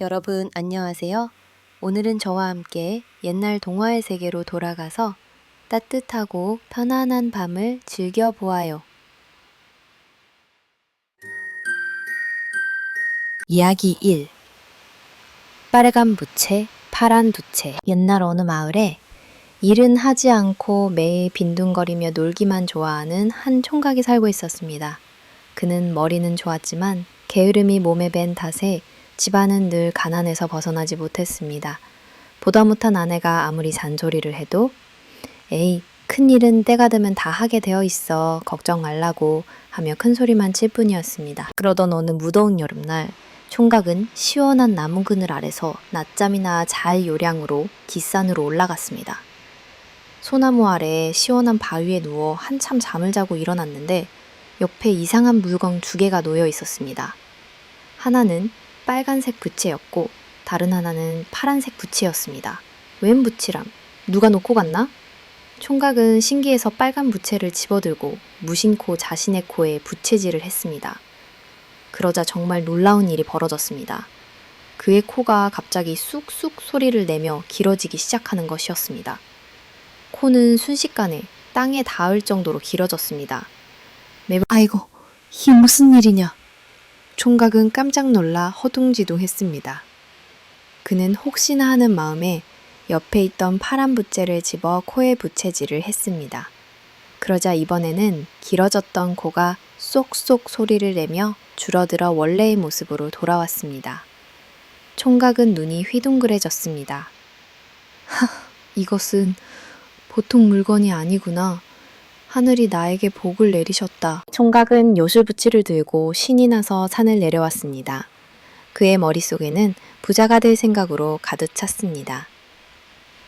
여러분 안녕하세요. 오늘은 저와 함께 옛날 동화의 세계로 돌아가서 따뜻하고 편안한 밤을 즐겨보아요. 이야기 1. 빨간 부채, 파란 부채. 옛날 어느 마을에 일은 하지 않고 매일 빈둥거리며 놀기만 좋아하는 한 총각이 살고 있었습니다. 그는 머리는 좋았지만 게으름이 몸에 밴 탓에 집안은 늘 가난에서 벗어나지 못했습니다. 보다 못한 아내가 아무리 잔소리를 해도 에이, 큰일은 때가 되면 다 하게 되어 있어. 걱정 말라고 하며 큰소리만 칠 뿐이었습니다. 그러던 어느 무더운 여름날 총각은 시원한 나무 그늘 아래서 낮잠이나 잘 요량으로 깃산으로 올라갔습니다. 소나무 아래 시원한 바위에 누워 한참 잠을 자고 일어났는데 옆에 이상한 물건 2개가 놓여 있었습니다. 하나는 빨간색 부채였고 다른 하나는 파란색 부채였습니다. 웬 부치람? 누가 놓고 갔나? 총각은 신기해서 빨간 부채를 집어들고 무심코 자신의 코에 부채질을 했습니다. 그러자 정말 놀라운 일이 벌어졌습니다. 그의 코가 갑자기 쑥쑥 소리를 내며 길어지기 시작하는 것이었습니다. 코는 순식간에 땅에 닿을 정도로 길어졌습니다. 아이고, 이게 무슨 일이냐? 총각은 깜짝 놀라 허둥지둥했습니다. 그는 혹시나 하는 마음에 옆에 있던 파란 부채를 집어 코에 부채질을 했습니다. 그러자 이번에는 길어졌던 코가 쏙쏙 소리를 내며 줄어들어 원래의 모습으로 돌아왔습니다. 총각은 눈이 휘둥그레졌습니다. 이것은 보통 물건이 아니구나. 하늘이 나에게 복을 내리셨다. 총각은 요술부치를 들고 신이 나서 산을 내려왔습니다. 그의 머릿속에는 부자가 될 생각으로 가득 찼습니다.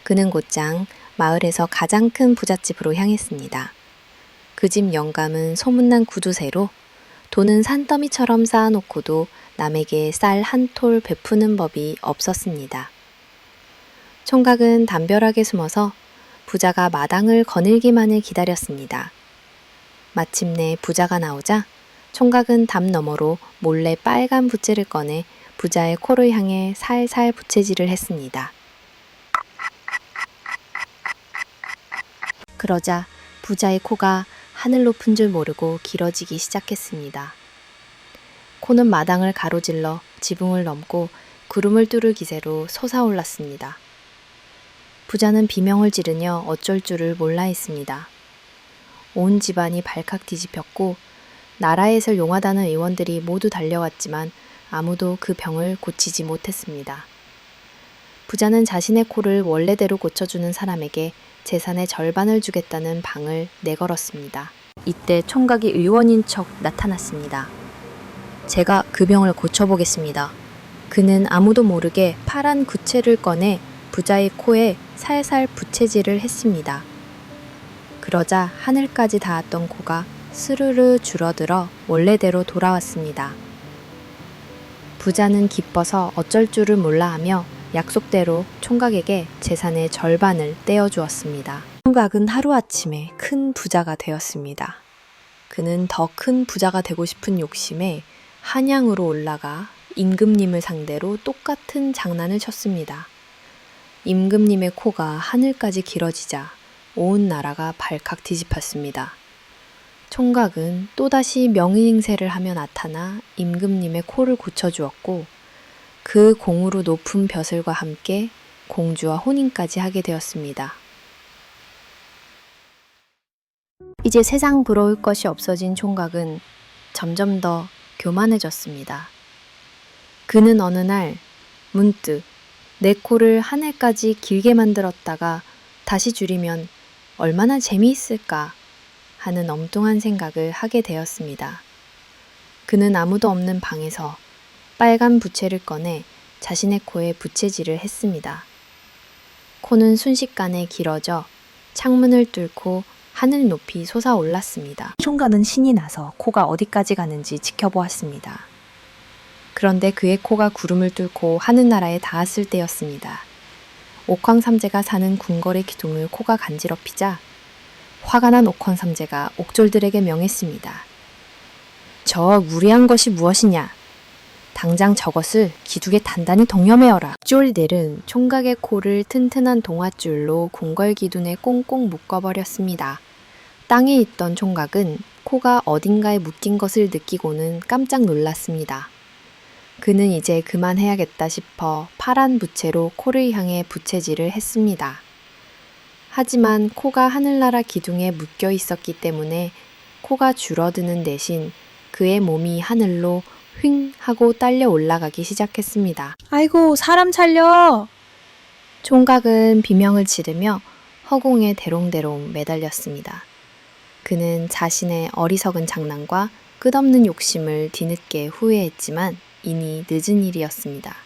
그는 곧장 마을에서 가장 큰 부잣집으로 향했습니다. 그 집 영감은 소문난 구두쇠로 돈은 산더미처럼 쌓아놓고도 남에게 쌀 한 톨 베푸는 법이 없었습니다. 총각은 담벼락에 숨어서 부자가 마당을 거닐기만을 기다렸습니다. 마침내 부자가 나오자 총각은 담 너머로 몰래 빨간 부채를 꺼내 부자의 코를 향해 살살 부채질을 했습니다. 그러자 부자의 코가 하늘 높은 줄 모르고 길어지기 시작했습니다. 코는 마당을 가로질러 지붕을 넘고 구름을 뚫을 기세로 솟아올랐습니다. 부자는 비명을 지르며 어쩔 줄을 몰라 했습니다. 온 집안이 발칵 뒤집혔고 나라에서 용하다는 의원들이 모두 달려왔지만 아무도 그 병을 고치지 못했습니다. 부자는 자신의 코를 원래대로 고쳐주는 사람에게 재산의 절반을 주겠다는 방을 내걸었습니다. 이때 총각이 의원인 척 나타났습니다. 제가 그 병을 고쳐보겠습니다. 그는 아무도 모르게 파란 구채를 꺼내 부자의 코에 살살 부채질을 했습니다. 그러자 하늘까지 닿았던 코가 스르르 줄어들어 원래대로 돌아왔습니다. 부자는 기뻐서 어쩔 줄을 몰라 하며 약속대로 총각에게 재산의 절반을 떼어주었습니다. 총각은 하루아침에 큰 부자가 되었습니다. 그는 더 큰 부자가 되고 싶은 욕심에 한양으로 올라가 임금님을 상대로 똑같은 장난을 쳤습니다. 임금님의 코가 하늘까지 길어지자 온 나라가 발칵 뒤집혔습니다. 총각은 또다시 명의행세를 하며 나타나 임금님의 코를 고쳐주었고 그 공으로 높은 벼슬과 함께 공주와 혼인까지 하게 되었습니다. 이제 세상 부러울 것이 없어진 총각은 점점 더 교만해졌습니다. 그는 어느 날 문득 내 코를 하늘까지 길게 만들었다가 다시 줄이면 얼마나 재미있을까 하는 엉뚱한 생각을 하게 되었습니다. 그는 아무도 없는 방에서 빨간 부채를 꺼내 자신의 코에 부채질을 했습니다. 코는 순식간에 길어져 창문을 뚫고 하늘 높이 솟아올랐습니다. 총각은 신이 나서 코가 어디까지 가는지 지켜보았습니다. 그런데 그의 코가 구름을 뚫고 하늘나라에 닿았을 때였습니다. 옥황삼재가 사는 궁궐의 기둥을 코가 간지럽히자 화가 난 옥황삼재가 옥졸들에게 명했습니다. 저 무리한 것이 무엇이냐? 당장 저것을 기둥에 단단히 동여매어라. 쫄들은 총각의 코를 튼튼한 동아줄로 궁궐 기둥에 꽁꽁 묶어버렸습니다. 땅에 있던 총각은 코가 어딘가에 묶인 것을 느끼고는 깜짝 놀랐습니다. 그는 이제 그만해야겠다 싶어 파란 부채로 코를 향해 부채질을 했습니다. 하지만 코가 하늘나라 기둥에 묶여 있었기 때문에 코가 줄어드는 대신 그의 몸이 하늘로 휙 하고 딸려 올라가기 시작했습니다. 아이고, 사람 살려! 총각은 비명을 지르며 허공에 대롱대롱 매달렸습니다. 그는 자신의 어리석은 장난과 끝없는 욕심을 뒤늦게 후회했지만 이미 늦은 일이었습니다.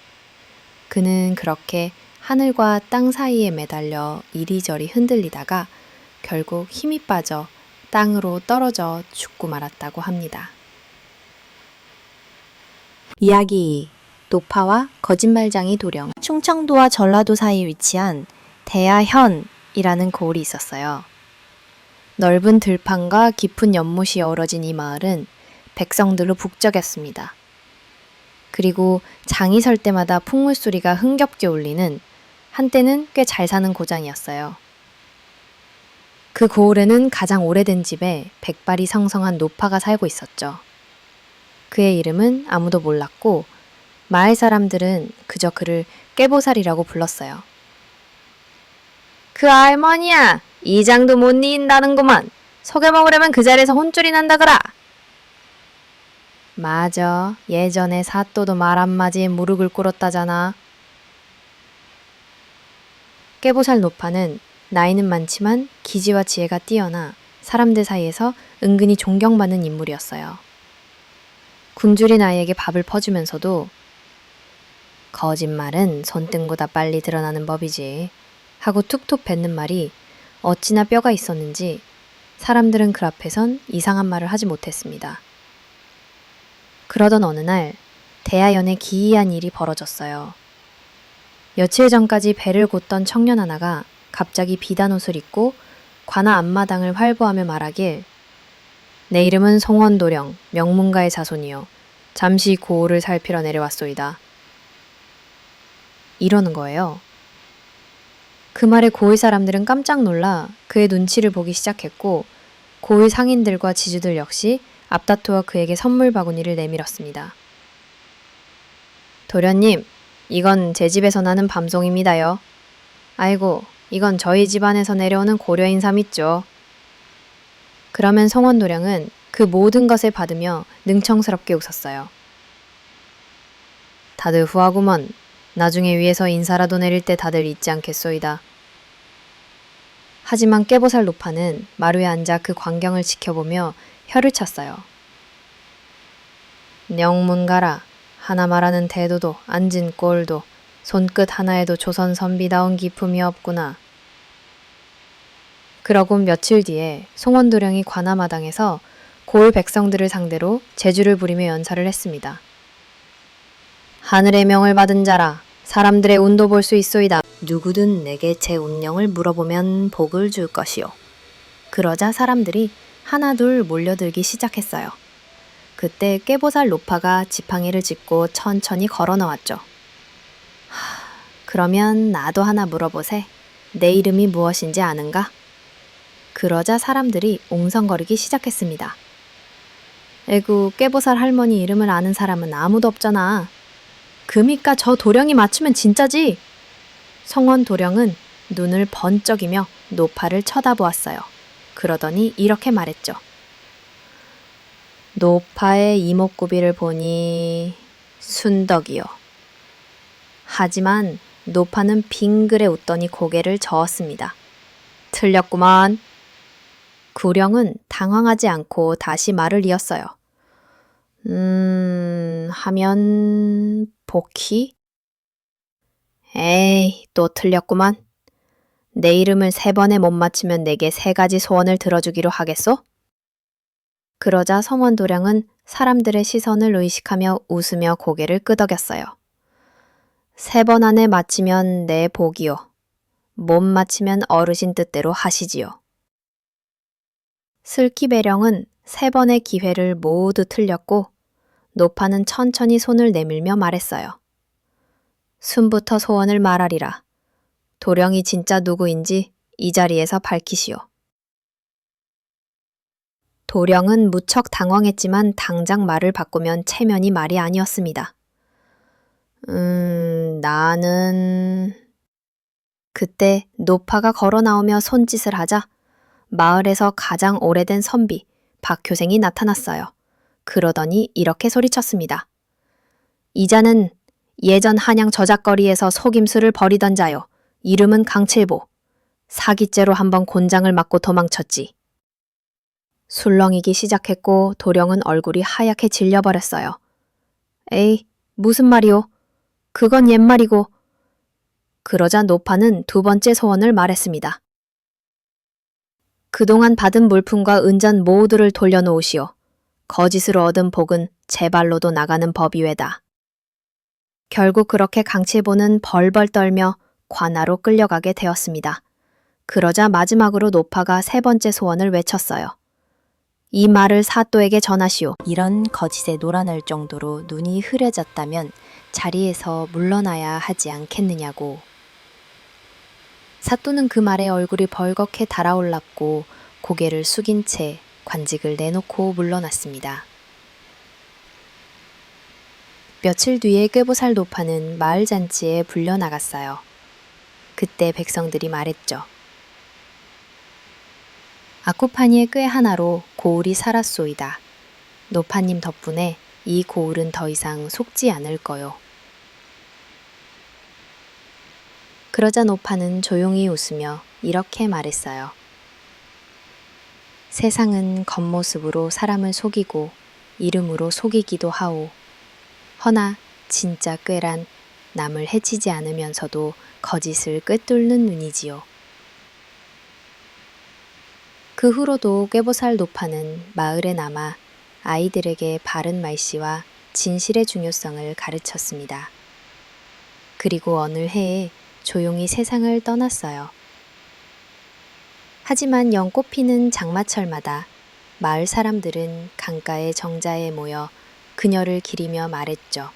그는 그렇게 하늘과 땅 사이에 매달려 이리저리 흔들리다가 결국 힘이 빠져 땅으로 떨어져 죽고 말았다고 합니다. 이야기 노파와 거짓말쟁이 도령. 충청도와 전라도 사이에 위치한 대야현이라는 고을이 있었어요. 넓은 들판과 깊은 연못이 어우러진 이 마을은 백성들로 북적였습니다. 그리고 장이 설 때마다 풍물 소리가 흥겹게 울리는 한때는 꽤 잘 사는 고장이었어요. 그 고을에는 가장 오래된 집에 백발이 성성한 노파가 살고 있었죠. 그의 이름은 아무도 몰랐고 마을 사람들은 그저 그를 깨보살이라고 불렀어요. 그 할머니야! 이장도 못 이긴다는구만. 속여 먹으려면 그 자리에서 혼쭐이 난다거라. 맞아. 예전에 사또도 말 한마디에 무릎을 꿇었다잖아. 깨보살 노파는 나이는 많지만 기지와 지혜가 뛰어나 사람들 사이에서 은근히 존경받는 인물이었어요. 굶주린 아이에게 밥을 퍼주면서도 거짓말은 손등보다 빨리 드러나는 법이지 하고 툭툭 뱉는 말이 어찌나 뼈가 있었는지 사람들은 그 앞에선 이상한 말을 하지 못했습니다. 그러던 어느 날 대야연에 기이한 일이 벌어졌어요. 며칠 전까지 배를 곶던 청년 하나가 갑자기 비단 옷을 입고 관아 앞마당을 활보하며 말하길 내 이름은 송원도령, 명문가의 자손이요. 잠시 고을을 살피러 내려왔소이다. 이러는 거예요. 그 말에 고을 사람들은 깜짝 놀라 그의 눈치를 보기 시작했고 고을 상인들과 지주들 역시 앞다투어 그에게 선물 바구니를 내밀었습니다. 도련님, 이건 제 집에서 나는 밤송입니다요. 아이고, 이건 저희 집안에서 내려오는 고려인삼 있죠. 그러면 송원도령은 그 모든 것을 받으며 능청스럽게 웃었어요. 다들 후하구먼. 나중에 위에서 인사라도 내릴 때 다들 잊지 않겠소이다. 하지만 깨보살 노파는 마루에 앉아 그 광경을 지켜보며 혀를 찼어요. 명문가라. 하나 말하는 태도도 앉은 꼴도 손끝 하나에도 조선 선비다운 기품이 없구나. 그러고 며칠 뒤에 송원도령이 관아마당에서 고을 백성들을 상대로 제주를 부리며 연설을 했습니다. 하늘의 명을 받은 자라 사람들의 운도 볼 수 있소이다. 누구든 내게 제 운명을 물어보면 복을 줄 것이요. 그러자 사람들이 하나둘 몰려들기 시작했어요. 그때 깨보살 노파가 지팡이를 짚고 천천히 걸어 나왔죠. 그러면 나도 하나 물어보세. 내 이름이 무엇인지 아는가? 그러자 사람들이 옹성거리기 시작했습니다. 에구, 깨보살 할머니 이름을 아는 사람은 아무도 없잖아. 금이까 저 도령이 맞추면 진짜지? 성원 도령은 눈을 번쩍이며 노파를 쳐다보았어요. 그러더니 이렇게 말했죠. 노파의 이목구비를 보니 순덕이요. 하지만 노파는 빙그레 웃더니 고개를 저었습니다. 틀렸구만. 구령은 당황하지 않고 다시 말을 이었어요. 하면 복희? 에이, 또 틀렸구만. 내 이름을 3번에 못 맞히면 내게 3가지 소원을 들어주기로 하겠소? 그러자 성원도령은 사람들의 시선을 의식하며 웃으며 고개를 끄덕였어요. 3번 안에 맞히면 내 복이요. 못 맞히면 어르신 뜻대로 하시지요. 슬기배령은 3번의 기회를 모두 틀렸고 노파는 천천히 손을 내밀며 말했어요. 숨부터 소원을 말하리라. 도령이 진짜 누구인지 이 자리에서 밝히시오. 도령은 무척 당황했지만 당장 말을 바꾸면 체면이 말이 아니었습니다. 나는... 그때 노파가 걸어 나오며 손짓을 하자 마을에서 가장 오래된 선비 박효생이 나타났어요. 그러더니 이렇게 소리쳤습니다. 이자는 예전 한양 저작거리에서 속임수를 벌이던 자요. 이름은 강칠보. 사기죄로 한번 곤장을 맞고 도망쳤지. 술렁이기 시작했고 도령은 얼굴이 하얗게 질려버렸어요. 에이, 무슨 말이오? 그건 옛말이고. 그러자 노파는 두 번째 소원을 말했습니다. 그동안 받은 물품과 은전 모두를 돌려놓으시오. 거짓으로 얻은 복은 제 발로도 나가는 법이외다. 결국 그렇게 강칠보는 벌벌 떨며 관아로 끌려가게 되었습니다. 그러자 마지막으로 노파가 세 번째 소원을 외쳤어요. 이 말을 사또에게 전하시오. 이런 거짓에 놀아날 정도로 눈이 흐려졌다면 자리에서 물러나야 하지 않겠느냐고. 사또는 그 말에 얼굴이 벌겋게 달아올랐고 고개를 숙인 채 관직을 내놓고 물러났습니다. 며칠 뒤에 꾀보살 노파는 마을 잔치에 불려나갔어요. 그때 백성들이 말했죠. 아코파니의 꾀 하나로 고을이 살았소이다. 노파님 덕분에 이 고을은 더 이상 속지 않을 거요. 그러자 노파는 조용히 웃으며 이렇게 말했어요. 세상은 겉모습으로 사람을 속이고 이름으로 속이기도 하오. 허나 진짜 꾀란 남을 해치지 않으면서도 거짓을 꿰뚫는 눈이지요. 그 후로도 꾀보살 노파는 마을에 남아 아이들에게 바른 말씨와 진실의 중요성을 가르쳤습니다. 그리고 어느 해에 조용히 세상을 떠났어요. 하지만 연꽃피는 장마철마다 마을 사람들은 강가의 정자에 모여 그녀를 기리며 말했죠.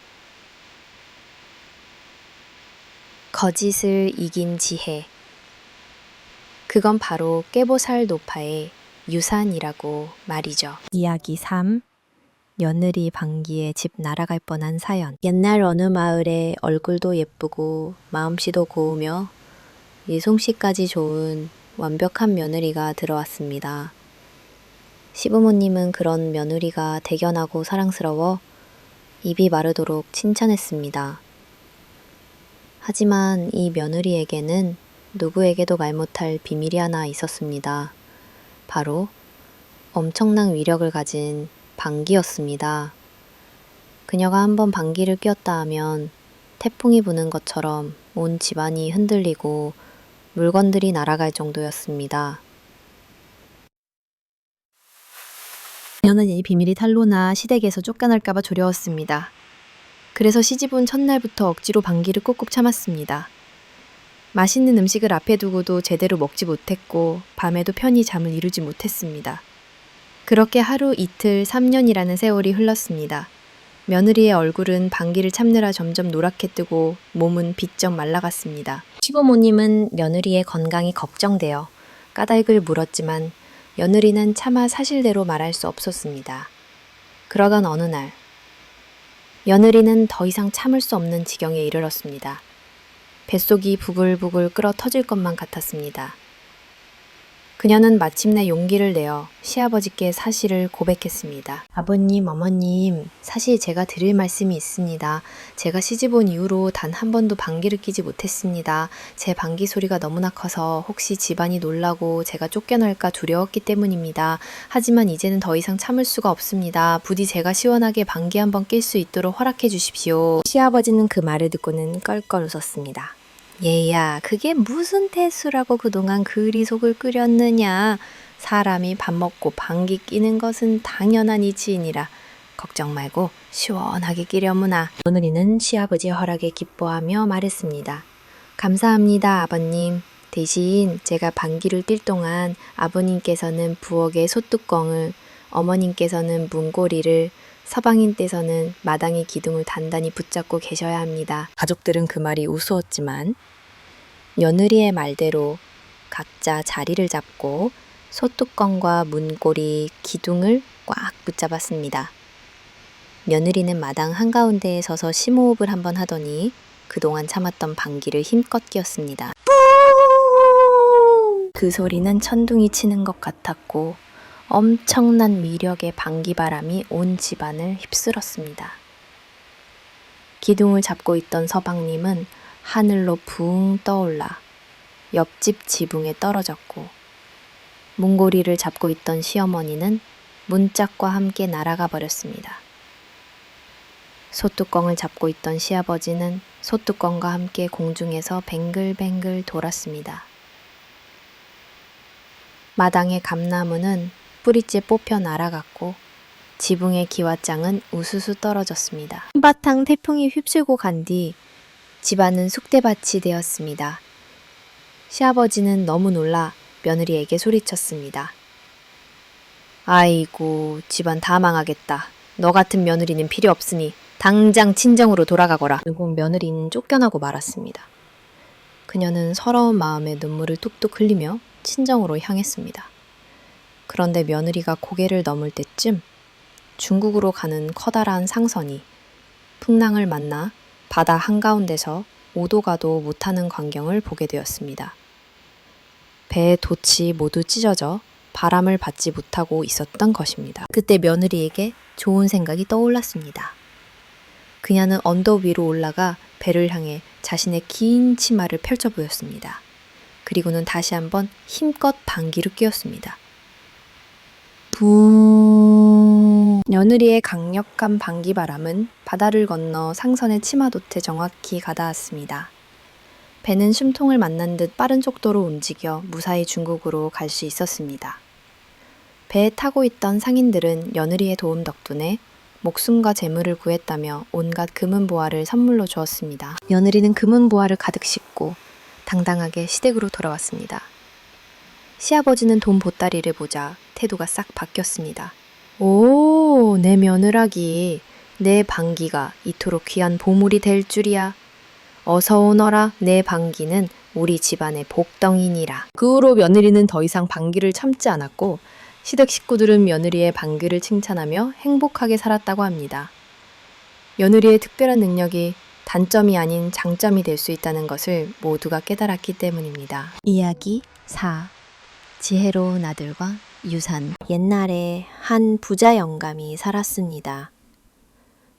거짓을 이긴 지혜. 그건 바로 꾀보살 노파의 유산이라고 말이죠. 이야기 3. 며느리 방귀에 집 날아갈 뻔한 사연. 옛날 어느 마을에 얼굴도 예쁘고 마음씨도 고우며 예솜씨까지 좋은 완벽한 며느리가 들어왔습니다. 시부모님은 그런 며느리가 대견하고 사랑스러워 입이 마르도록 칭찬했습니다. 하지만 이 며느리에게는 누구에게도 말 못할 비밀이 하나 있었습니다. 바로 엄청난 위력을 가진 방귀였습니다. 그녀가 한번 방귀를 뀌었다 하면 태풍이 부는 것처럼 온 집안이 흔들리고 물건들이 날아갈 정도였습니다. 그녀는 이 비밀이 탄로나 시댁에서 쫓겨날까봐 두려웠습니다. 그래서 시집온 첫날부터 억지로 방귀를 꾹꾹 참았습니다. 맛있는 음식을 앞에 두고도 제대로 먹지 못했고 밤에도 편히 잠을 이루지 못했습니다. 그렇게 하루 이틀 3년이라는 세월이 흘렀습니다. 며느리의 얼굴은 방귀를 참느라 점점 노랗게 뜨고 몸은 비쩍 말라갔습니다. 시부모님은 며느리의 건강이 걱정되어 까닭을 물었지만 며느리는 차마 사실대로 말할 수 없었습니다. 그러던 어느 날 며느리는 더 이상 참을 수 없는 지경에 이르렀습니다. 뱃속이 부글부글 끓어 터질 것만 같았습니다. 그녀는 마침내 용기를 내어 시아버지께 사실을 고백했습니다. 아버님, 어머님, 사실 제가 드릴 말씀이 있습니다. 제가 시집온 이후로 단 한 번도 방귀를 뀌지 못했습니다. 제 방귀 소리가 너무나 커서 혹시 집안이 놀라고 제가 쫓겨날까 두려웠기 때문입니다. 하지만 이제는 더 이상 참을 수가 없습니다. 부디 제가 시원하게 방귀 한번 낄 수 있도록 허락해 주십시오. 시아버지는 그 말을 듣고는 껄껄 웃었습니다. 얘야, 그게 무슨 태수라고 그동안 그리 속을 끓였느냐. 사람이 밥 먹고 방귀 뀌는 것은 당연한 이치이니라. 걱정 말고 시원하게 끼려무나. 며느리는 시아버지의 허락에 기뻐하며 말했습니다. 감사합니다, 아버님. 대신 제가 방귀를 낄 동안 아버님께서는 부엌의 소뚜껑을, 어머님께서는 문고리를, 서방인 떼서는 마당의 기둥을 단단히 붙잡고 계셔야 합니다. 가족들은 그 말이 우스웠지만 며느리의 말대로 각자 자리를 잡고 소뚜껑과 문고리, 기둥을 꽉 붙잡았습니다. 며느리는 마당 한가운데에 서서 심호흡을 한번 하더니 그동안 참았던 방귀를 힘껏 뀌었습니다. 그 소리는 천둥이 치는 것 같았고 엄청난 위력의 방귀바람이 온 집안을 휩쓸었습니다. 기둥을 잡고 있던 서방님은 하늘로 붕 떠올라 옆집 지붕에 떨어졌고 문고리를 잡고 있던 시어머니는 문짝과 함께 날아가 버렸습니다. 소뚜껑을 잡고 있던 시아버지는 소뚜껑과 함께 공중에서 뱅글뱅글 돌았습니다. 마당의 감나무는 뿌리째 뽑혀 날아갔고 지붕의 기와장은 우수수 떨어졌습니다. 한바탕 태풍이 휩쓸고 간 뒤 집안은 쑥대밭이 되었습니다. 시아버지는 너무 놀라 며느리에게 소리쳤습니다. 아이고, 집안 다 망하겠다. 너 같은 며느리는 필요 없으니 당장 친정으로 돌아가거라. 결국 며느리는 쫓겨나고 말았습니다. 그녀는 서러운 마음에 눈물을 뚝뚝 흘리며 친정으로 향했습니다. 그런데 며느리가 고개를 넘을 때쯤 중국으로 가는 커다란 상선이 풍랑을 만나 바다 한가운데서 오도 가도 못하는 광경을 보게 되었습니다. 배의 돛이 모두 찢어져 바람을 받지 못하고 있었던 것입니다. 그때 며느리에게 좋은 생각이 떠올랐습니다. 그녀는 언덕 위로 올라가 배를 향해 자신의 긴 치마를 펼쳐 보였습니다. 그리고는 다시 한번 힘껏 방귀를 뀌었습니다. 붕. 며느리의 강력한 방귀바람은 바다를 건너 상선의 치마돛에 정확히 가닿았습니다. 배는 숨통을 만난 듯 빠른 속도로 움직여 무사히 중국으로 갈 수 있었습니다. 배에 타고 있던 상인들은 며느리의 도움 덕분에 목숨과 재물을 구했다며 온갖 금은보화를 선물로 주었습니다. 며느리는 금은보화를 가득 싣고 당당하게 시댁으로 돌아왔습니다. 시아버지는 돈 보따리를 보자 태도가 싹 바뀌었습니다. 오, 내 며느라기, 내 방귀가 이토록 귀한 보물이 될 줄이야. 어서 오너라, 내 방귀는 우리 집안의 복덩이니라. 그 후로 며느리는 더 이상 방귀를 참지 않았고 시댁 식구들은 며느리의 방귀를 칭찬하며 행복하게 살았다고 합니다. 며느리의 특별한 능력이 단점이 아닌 장점이 될 수 있다는 것을 모두가 깨달았기 때문입니다. 이야기 4. 지혜로운 아들과 유산. 옛날에 한 부자 영감이 살았습니다.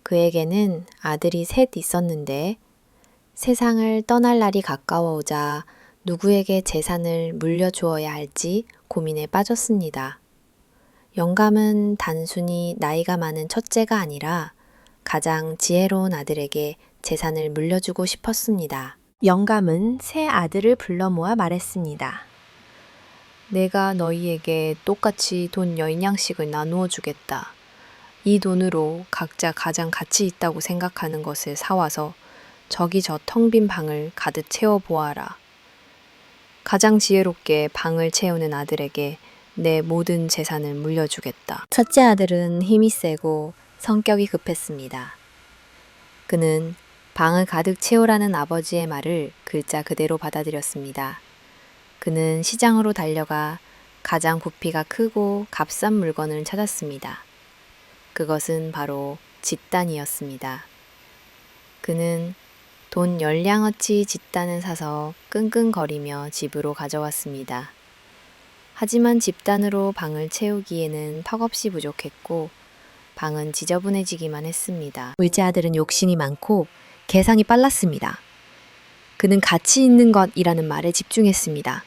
그에게는 아들이 셋 있었는데 세상을 떠날 날이 가까워오자 누구에게 재산을 물려주어야 할지 고민에 빠졌습니다. 영감은 단순히 나이가 많은 첫째가 아니라 가장 지혜로운 아들에게 재산을 물려주고 싶었습니다. 영감은 세 아들을 불러 모아 말했습니다. 내가 너희에게 똑같이 돈 10냥씩을 나누어 주겠다. 이 돈으로 각자 가장 가치 있다고 생각하는 것을 사와서 저기 저 텅 빈 방을 가득 채워보아라. 가장 지혜롭게 방을 채우는 아들에게 내 모든 재산을 물려주겠다. 첫째 아들은 힘이 세고 성격이 급했습니다. 그는 방을 가득 채우라는 아버지의 말을 글자 그대로 받아들였습니다. 그는 시장으로 달려가 가장 부피가 크고 값싼 물건을 찾았습니다. 그것은 바로 짓단이었습니다. 그는 돈 10냥어치 짓단을 사서 끙끙거리며 집으로 가져왔습니다. 하지만 집단으로 방을 채우기에는 턱없이 부족했고 방은 지저분해지기만 했습니다. 둘째 아들은 욕심이 많고 계산이 빨랐습니다. 그는 가치 있는 것이라는 말에 집중했습니다.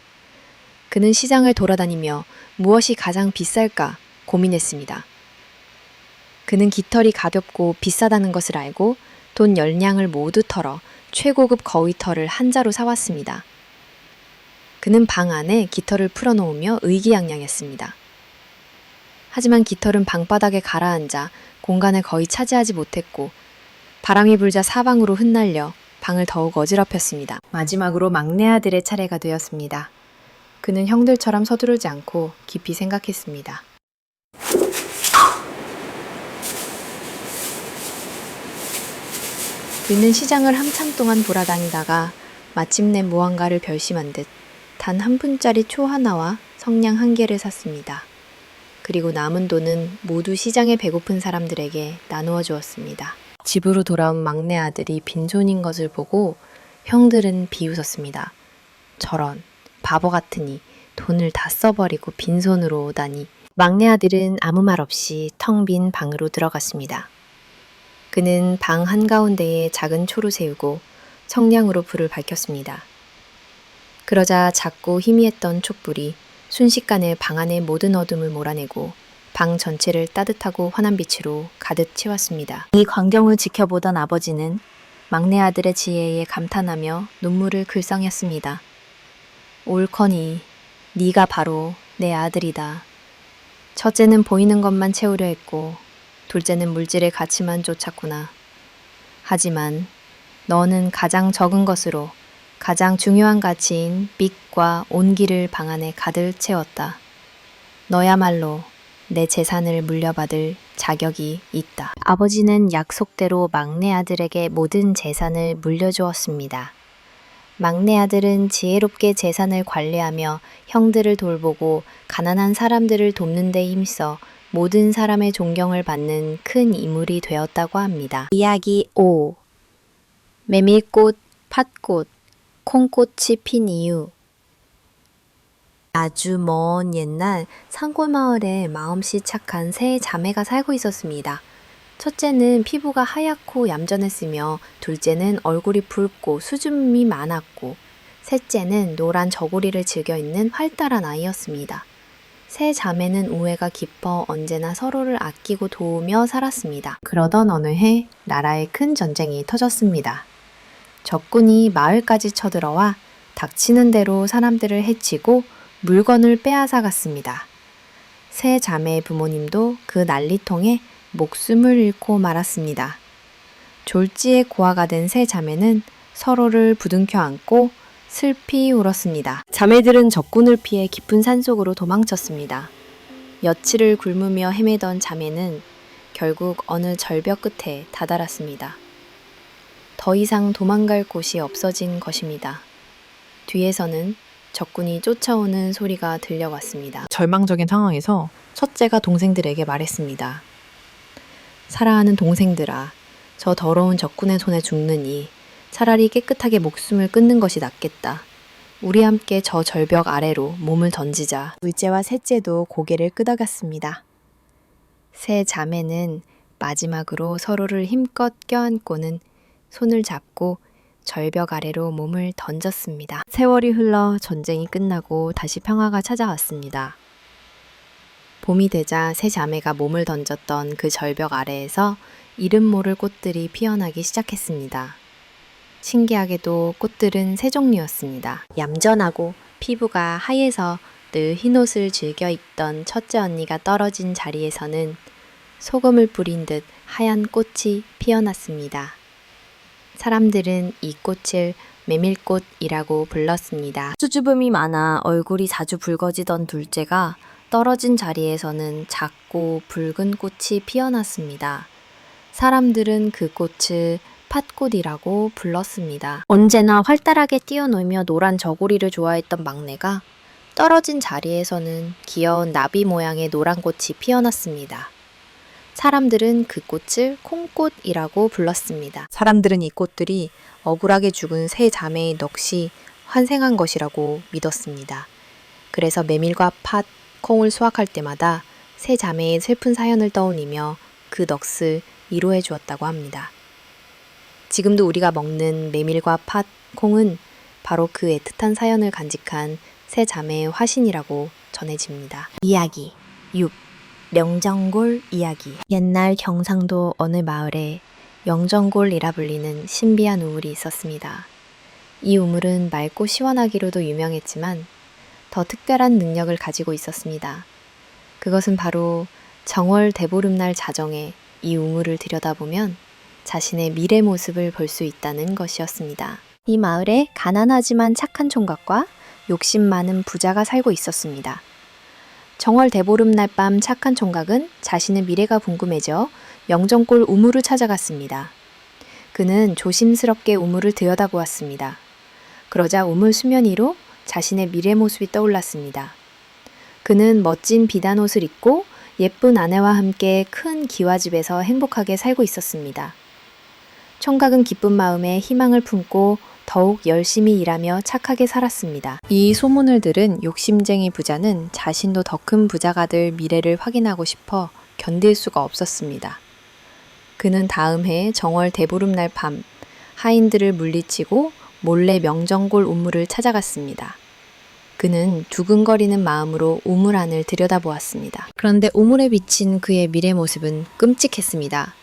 그는 시장을 돌아다니며 무엇이 가장 비쌀까 고민했습니다. 그는 깃털이 가볍고 비싸다는 것을 알고 돈 10냥을 모두 털어 최고급 거위털을 한 자루 사왔습니다. 그는 방 안에 깃털을 풀어놓으며 의기양양했습니다. 하지만 깃털은 방바닥에 가라앉아 공간을 거의 차지하지 못했고 바람이 불자 사방으로 흩날려 방을 더욱 어지럽혔습니다. 마지막으로 막내 아들의 차례가 되었습니다. 그는 형들처럼 서두르지 않고 깊이 생각했습니다. 그는 시장을 한참 동안 돌아다니다가 마침내 무언가를 결심한 듯 단 한 푼짜리 초 하나와 성냥 한 개를 샀습니다. 그리고 남은 돈은 모두 시장에 배고픈 사람들에게 나누어 주었습니다. 집으로 돌아온 막내 아들이 빈손인 것을 보고 형들은 비웃었습니다. 저런 바보 같으니 돈을 다 써버리고 빈손으로 오다니. 막내 아들은 아무 말 없이 텅 빈 방으로 들어갔습니다. 그는 방 한가운데에 작은 초를 세우고 성냥으로 불을 밝혔습니다. 그러자 작고 희미했던 촛불이 순식간에 방 안의 모든 어둠을 몰아내고 방 전체를 따뜻하고 환한 빛으로 가득 채웠습니다. 이 광경을 지켜보던 아버지는 막내 아들의 지혜에 감탄하며 눈물을 글썽였습니다. 옳거니 네가 바로 내 아들이다. 첫째는 보이는 것만 채우려 했고 둘째는 물질의 가치만 쫓았구나. 하지만 너는 가장 적은 것으로 가장 중요한 가치인 빛과 온기를 방 안에 가득 채웠다. 너야말로 내 재산을 물려받을 자격이 있다. 아버지는 약속대로 막내 아들에게 모든 재산을 물려주었습니다. 막내 아들은 지혜롭게 재산을 관리하며 형들을 돌보고 가난한 사람들을 돕는 데 힘써 모든 사람의 존경을 받는 큰 인물이 되었다고 합니다. 이야기 5. 메밀꽃, 팥꽃, 콩꽃이 핀 이유. 아주 먼 옛날 산골마을에 마음씨 착한 세 자매가 살고 있었습니다. 첫째는 피부가 하얗고 얌전했으며 둘째는 얼굴이 붉고 수줍음이 많았고 셋째는 노란 저고리를 즐겨 입는 활달한 아이였습니다. 세 자매는 우애가 깊어 언제나 서로를 아끼고 도우며 살았습니다. 그러던 어느 해 나라에 큰 전쟁이 터졌습니다. 적군이 마을까지 쳐들어와 닥치는 대로 사람들을 해치고 물건을 빼앗아 갔습니다. 세 자매의 부모님도 그 난리통에 목숨을 잃고 말았습니다. 졸지에 고아가 된 세 자매는 서로를 부둥켜 안고 슬피 울었습니다. 자매들은 적군을 피해 깊은 산속으로 도망쳤습니다. 며칠을 굶으며 헤매던 자매는 결국 어느 절벽 끝에 다다랐습니다. 더 이상 도망갈 곳이 없어진 것입니다. 뒤에서는 적군이 쫓아오는 소리가 들려왔습니다. 절망적인 상황에서 첫째가 동생들에게 말했습니다. 사랑하는 동생들아, 저 더러운 적군의 손에 죽느니 차라리 깨끗하게 목숨을 끊는 것이 낫겠다. 우리 함께 저 절벽 아래로 몸을 던지자. 둘째와 셋째도 고개를 끄덕였습니다. 세 자매는 마지막으로 서로를 힘껏 껴안고는 손을 잡고 절벽 아래로 몸을 던졌습니다. 세월이 흘러 전쟁이 끝나고 다시 평화가 찾아왔습니다. 봄이 되자 세 자매가 몸을 던졌던 그 절벽 아래에서 이름 모를 꽃들이 피어나기 시작했습니다. 신기하게도 꽃들은 세 종류였습니다. 얌전하고 피부가 하얘서 늘 흰옷을 즐겨 입던 첫째 언니가 떨어진 자리에서는 소금을 뿌린 듯 하얀 꽃이 피어났습니다. 사람들은 이 꽃을 메밀꽃이라고 불렀습니다. 수줍음이 많아 얼굴이 자주 붉어지던 둘째가 떨어진 자리에서는 작고 붉은 꽃이 피어났습니다. 사람들은 그 꽃을 팥꽃이라고 불렀습니다. 언제나 활달하게 뛰어놀며 노란 저고리를 좋아했던 막내가 떨어진 자리에서는 귀여운 나비 모양의 노란 꽃이 피어났습니다. 사람들은 그 꽃을 콩꽃이라고 불렀습니다. 사람들은 이 꽃들이 억울하게 죽은 세 자매의 넋이 환생한 것이라고 믿었습니다. 그래서 메밀과 팥, 콩을 수확할 때마다 세 자매의 슬픈 사연을 떠올리며 그 넋을 위로해 주었다고 합니다. 지금도 우리가 먹는 메밀과 팥, 콩은 바로 그 애틋한 사연을 간직한 세 자매의 화신이라고 전해집니다. 이야기 6. 영정골 이야기. 옛날 경상도 어느 마을에 영정골이라 불리는 신비한 우물이 있었습니다. 이 우물은 맑고 시원하기로도 유명했지만 더 특별한 능력을 가지고 있었습니다. 그것은 바로 정월 대보름날 자정에 이 우물을 들여다보면 자신의 미래 모습을 볼 수 있다는 것이었습니다. 이 마을에 가난하지만 착한 총각과 욕심 많은 부자가 살고 있었습니다. 정월 대보름날 밤 착한 총각은 자신의 미래가 궁금해져 영정골 우물을 찾아갔습니다. 그는 조심스럽게 우물을 들여다보았습니다. 그러자 우물 수면 위로 자신의 미래 모습이 떠올랐습니다. 그는 멋진 비단 옷을 입고 예쁜 아내와 함께 큰 기와집에서 행복하게 살고 있었습니다. 총각은 기쁜 마음에 희망을 품고 더욱 열심히 일하며 착하게 살았습니다. 이 소문을 들은 욕심쟁이 부자는 자신도 더 큰 부자가 될 미래를 확인하고 싶어 견딜 수가 없었습니다. 그는 다음 해 정월 대보름날 밤 하인들을 물리치고 몰래 명정골 우물을 찾아갔습니다. 그는 두근거리는 마음으로 우물 안을 들여다보았습니다. 그런데 우물에 비친 그의 미래 모습은 끔찍했습니다.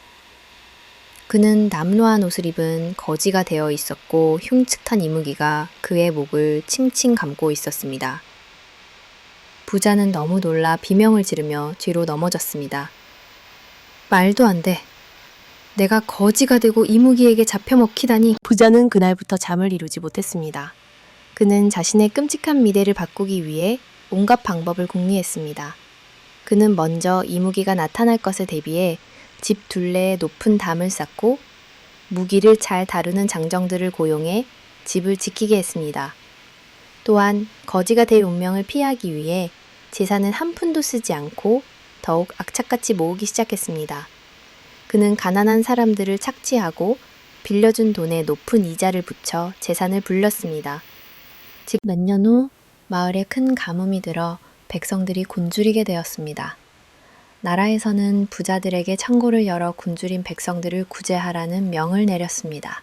그는 남루한 옷을 입은 거지가 되어 있었고 흉측한 이무기가 그의 목을 칭칭 감고 있었습니다. 부자는 너무 놀라 비명을 지르며 뒤로 넘어졌습니다. 말도 안 돼. 내가 거지가 되고 이무기에게 잡혀 먹히다니. 부자는 그날부터 잠을 이루지 못했습니다. 그는 자신의 끔찍한 미래를 바꾸기 위해 온갖 방법을 궁리했습니다. 그는 먼저 이무기가 나타날 것을 대비해 집 둘레에 높은 담을 쌓고 무기를 잘 다루는 장정들을 고용해 집을 지키게 했습니다. 또한 거지가 될 운명을 피하기 위해 재산은 한 푼도 쓰지 않고 더욱 악착같이 모으기 시작했습니다. 그는 가난한 사람들을 착취하고 빌려준 돈에 높은 이자를 붙여 재산을 불렸습니다. 즉 몇 년 후 마을에 큰 가뭄이 들어 백성들이 굶주리게 되었습니다. 나라에서는 부자들에게 창고를 열어 굶주린 백성들을 구제하라는 명을 내렸습니다.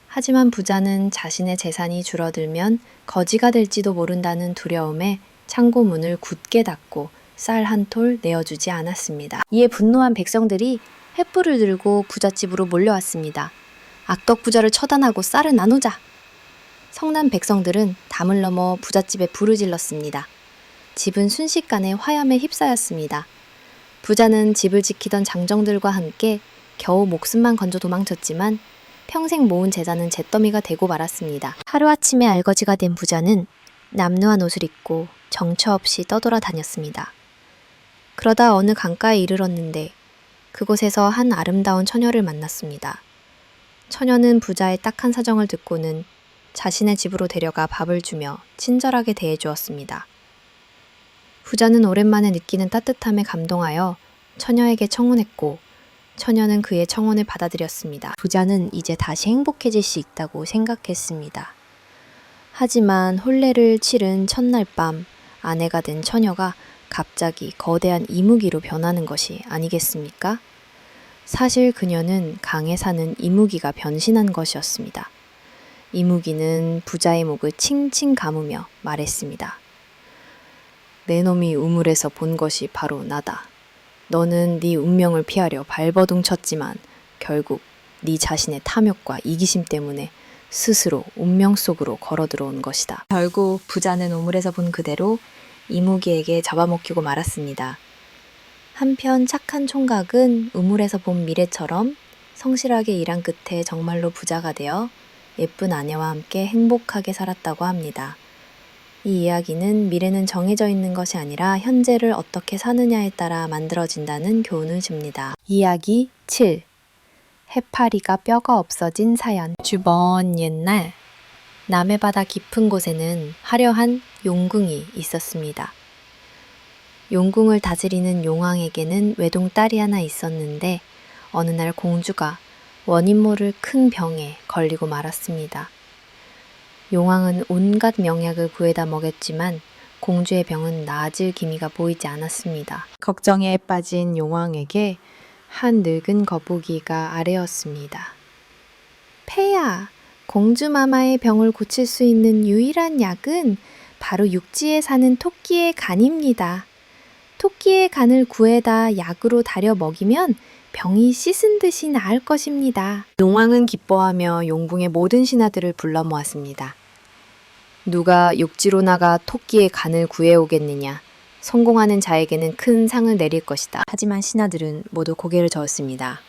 하지만 부자는 자신의 재산이 줄어들면 거지가 될지도 모른다는 두려움에 창고 문을 굳게 닫고 쌀 한 톨 내어주지 않았습니다. 이에 분노한 백성들이 횃불을 들고 부잣집으로 몰려왔습니다. 악덕 부자를 처단하고 쌀을 나누자! 성난 백성들은 담을 넘어 부잣집에 불을 질렀습니다. 집은 순식간에 화염에 휩싸였습니다. 부자는 집을 지키던 장정들과 함께 겨우 목숨만 건져 도망쳤지만 평생 모은 재산은 잿더미가 되고 말았습니다. 하루아침에 알거지가 된 부자는 남루한 옷을 입고 정처 없이 떠돌아 다녔습니다. 그러다 어느 강가에 이르렀는데 그곳에서 한 아름다운 처녀를 만났습니다. 처녀는 부자의 딱한 사정을 듣고는 자신의 집으로 데려가 밥을 주며 친절하게 대해주었습니다. 부자는 오랜만에 느끼는 따뜻함에 감동하여 처녀에게 청혼했고 처녀는 그의 청혼을 받아들였습니다. 부자는 이제 다시 행복해질 수 있다고 생각했습니다. 하지만 혼례를 치른 첫날 밤 아내가 된 처녀가 갑자기 거대한 이무기로 변하는 것이 아니겠습니까? 사실 그녀는 강에 사는 이무기가 변신한 것이었습니다. 이무기는 부자의 목을 칭칭 감으며 말했습니다. 내 놈이 우물에서 본 것이 바로 나다. 너는 네 운명을 피하려 발버둥 쳤지만 결국 네 자신의 탐욕과 이기심 때문에 스스로 운명 속으로 걸어 들어온 것이다. 결국 부자는 우물에서 본 그대로 이무기에게 잡아먹히고 말았습니다. 한편 착한 총각은 우물에서 본 미래처럼 성실하게 일한 끝에 정말로 부자가 되어 예쁜 아내와 함께 행복하게 살았다고 합니다. 이 이야기는 미래는 정해져 있는 것이 아니라 현재를 어떻게 사느냐에 따라 만들어진다는 교훈을 줍니다. 이야기 7. 해파리가 뼈가 없어진 사연. 주번 옛날 남해바다 깊은 곳에는 화려한 용궁이 있었습니다. 용궁을 다스리는 용왕에게는 외동딸이 하나 있었는데 어느 날 공주가 원인 모를 큰 병에 걸리고 말았습니다. 용왕은 온갖 명약을 구해다 먹였지만 공주의 병은 나아질 기미가 보이지 않았습니다. 걱정에 빠진 용왕에게 한 늙은 거북이가 아뢰었습니다. 폐야, 공주마마의 병을 고칠 수 있는 유일한 약은 바로 육지에 사는 토끼의 간입니다. 토끼의 간을 구해다 약으로 달여 먹이면 병이 씻은 듯이 나을 것입니다. 용왕은 기뻐하며 용궁의 모든 신하들을 불러 모았습니다. 누가 육지로 나가 토끼의 간을 구해오겠느냐. 성공하는 자에게는 큰 상을 내릴 것이다. 하지만 신하들은 모두 고개를 저었습니다.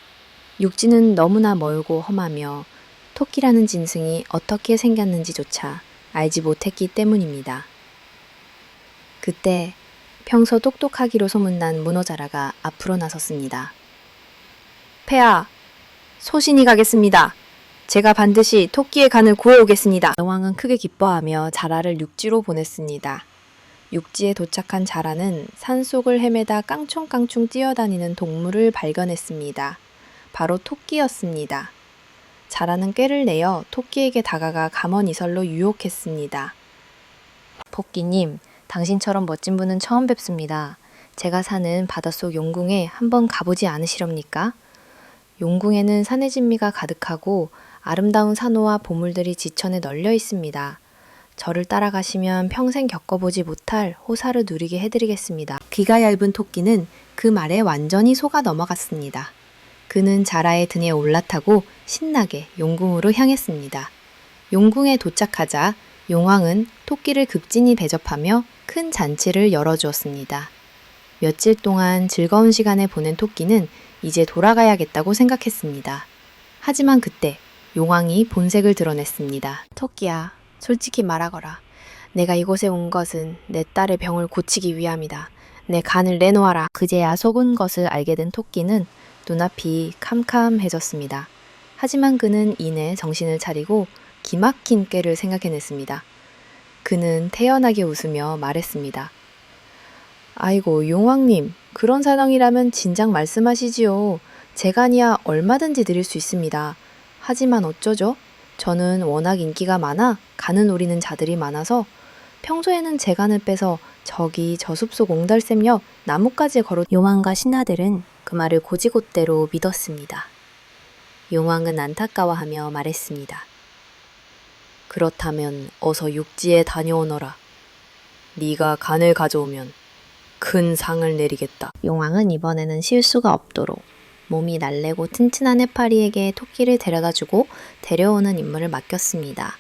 육지는 너무나 멀고 험하며 토끼라는 짐승이 어떻게 생겼는지조차 알지 못했기 때문입니다. 그때 평소 똑똑하기로 소문난 문어자라가 앞으로 나섰습니다. 폐하, 소신이 가겠습니다. 제가 반드시 토끼의 간을 구해오겠습니다. 여왕은 크게 기뻐하며 자라를 육지로 보냈습니다. 육지에 도착한 자라는 산속을 헤매다 깡충깡충 뛰어다니는 동물을 발견했습니다. 바로 토끼였습니다. 자라는 꾀를 내어 토끼에게 다가가 감언이설로 유혹했습니다. 토끼님, 당신처럼 멋진 분은 처음 뵙습니다. 제가 사는 바닷속 용궁에 한번 가보지 않으시렵니까? 용궁에는 산의 진미가 가득하고 아름다운 산호와 보물들이 지천에 널려 있습니다. 저를 따라가시면 평생 겪어보지 못할 호사를 누리게 해드리겠습니다. 귀가 얇은 토끼는 그 말에 완전히 속아 넘어갔습니다. 그는 자라의 등에 올라타고 신나게 용궁으로 향했습니다. 용궁에 도착하자 용왕은 토끼를 극진히 대접하며 큰 잔치를 열어주었습니다. 며칠 동안 즐거운 시간을 보낸 토끼는 이제 돌아가야겠다고 생각했습니다. 하지만 그때 용왕이 본색을 드러냈습니다. 토끼야, 솔직히 말하거라. 내가 이곳에 온 것은 내 딸의 병을 고치기 위함이다. 내 간을 내놓아라. 그제야 속은 것을 알게 된 토끼는 눈앞이 캄캄해졌습니다. 하지만 그는 이내 정신을 차리고 기막힌 꾀를 생각해냈습니다. 그는 태연하게 웃으며 말했습니다. 아이고, 용왕님, 그런 사정이라면 진작 말씀하시지요. 제 간이야 얼마든지 드릴 수 있습니다. 하지만 어쩌죠? 저는 워낙 인기가 많아 간을 노리는 자들이 많아서 평소에는 제 간을 빼서 저기 저 숲속 옹달샘 옆 나뭇가지에 걸어. 용왕과 신하들은 그 말을 고지곳대로 믿었습니다. 용왕은 안타까워하며 말했습니다. 그렇다면 어서 육지에 다녀오너라. 네가 간을 가져오면 큰 상을 내리겠다. 용왕은 이번에는 실수가 없도록 몸이 날래고 튼튼한 해파리에게 토끼를 데려다주고 데려오는 임무를 맡겼습니다.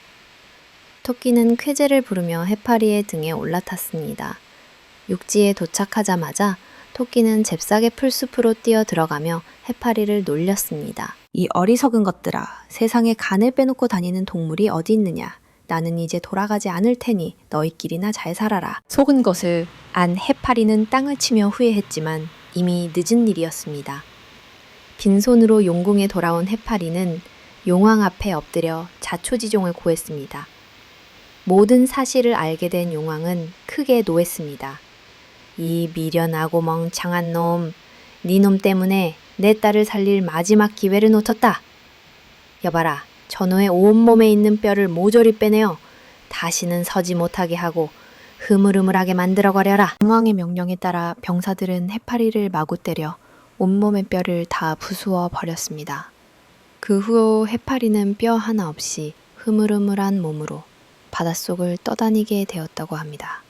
토끼는 쾌재를 부르며 해파리의 등에 올라탔습니다. 육지에 도착하자마자 토끼는 잽싸게 풀숲으로 뛰어 들어가며 해파리를 놀렸습니다. 이 어리석은 것들아, 세상에 간을 빼놓고 다니는 동물이 어디 있느냐. 나는 이제 돌아가지 않을 테니 너희끼리나 잘 살아라. 속은 것을 안 해파리는 땅을 치며 후회했지만 이미 늦은 일이었습니다. 빈손으로 용궁에 돌아온 해파리는 용왕 앞에 엎드려 자초지종을 구했습니다. 모든 사실을 알게 된 용왕은 크게 노했습니다. 이 미련하고 멍청한 놈, 네 놈 때문에 내 딸을 살릴 마지막 기회를 놓쳤다. 여봐라, 전호의 온몸에 있는 뼈를 모조리 빼내어 다시는 서지 못하게 하고 흐물흐물하게 만들어버려라. 용왕의 명령에 따라 병사들은 해파리를 마구 때려 온몸의 뼈를 다 부수어 버렸습니다. 그 후 해파리는 뼈 하나 없이 흐물흐물한 몸으로 바닷속을 떠다니게 되었다고 합니다.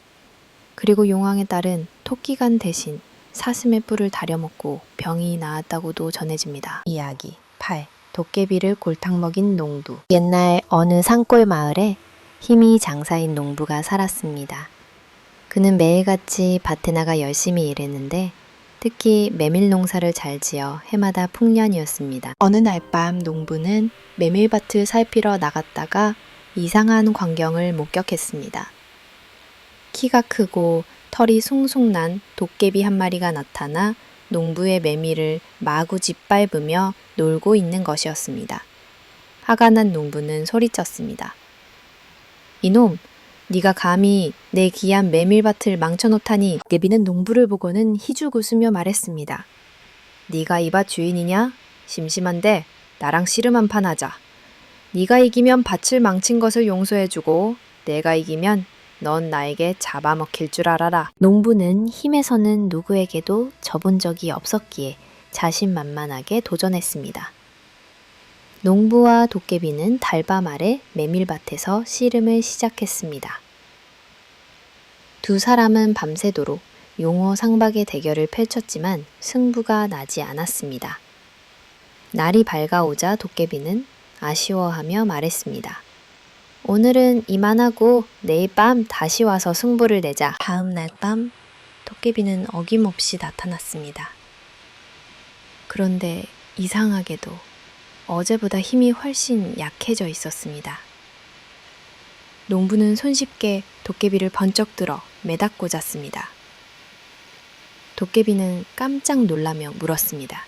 그리고 용왕의 딸은 토끼간 대신 사슴의 뿔을 다려먹고 병이 나았다고도 전해집니다. 이야기 8. 도깨비를 골탕 먹인 농부. 옛날 어느 산골 마을에 힘이 장사인 농부가 살았습니다. 그는 매일같이 밭에 나가 열심히 일했는데 특히 메밀 농사를 잘 지어 해마다 풍년이었습니다. 어느 날 밤 농부는 메밀밭을 살피러 나갔다가 이상한 광경을 목격했습니다. 키가 크고 털이 숭숭 난 도깨비 한 마리가 나타나 농부의 메밀을 마구 짓밟으며 놀고 있는 것이었습니다. 화가 난 농부는 소리쳤습니다. 이놈! 네가 감히 내 귀한 메밀밭을 망쳐놓다니. 도깨비는 농부를 보고는 희죽 웃으며 말했습니다. 네가 이 밭 주인이냐? 심심한데 나랑 씨름 한판 하자. 네가 이기면 밭을 망친 것을 용서해주고 내가 이기면 넌 나에게 잡아먹힐 줄 알아라. 농부는 힘에서는 누구에게도 져본 적이 없었기에 자신만만하게 도전했습니다. 농부와 도깨비는 달밤 아래 메밀밭에서 씨름을 시작했습니다. 두 사람은 밤새도록 용어 상박의 대결을 펼쳤지만 승부가 나지 않았습니다. 날이 밝아오자 도깨비는 아쉬워하며 말했습니다. 오늘은 이만하고 내일 밤 다시 와서 승부를 내자. 다음 날 밤 도깨비는 어김없이 나타났습니다. 그런데 이상하게도 어제보다 힘이 훨씬 약해져 있었습니다. 농부는 손쉽게 도깨비를 번쩍 들어 매닫고 잤습니다. 도깨비는 깜짝 놀라며 물었습니다.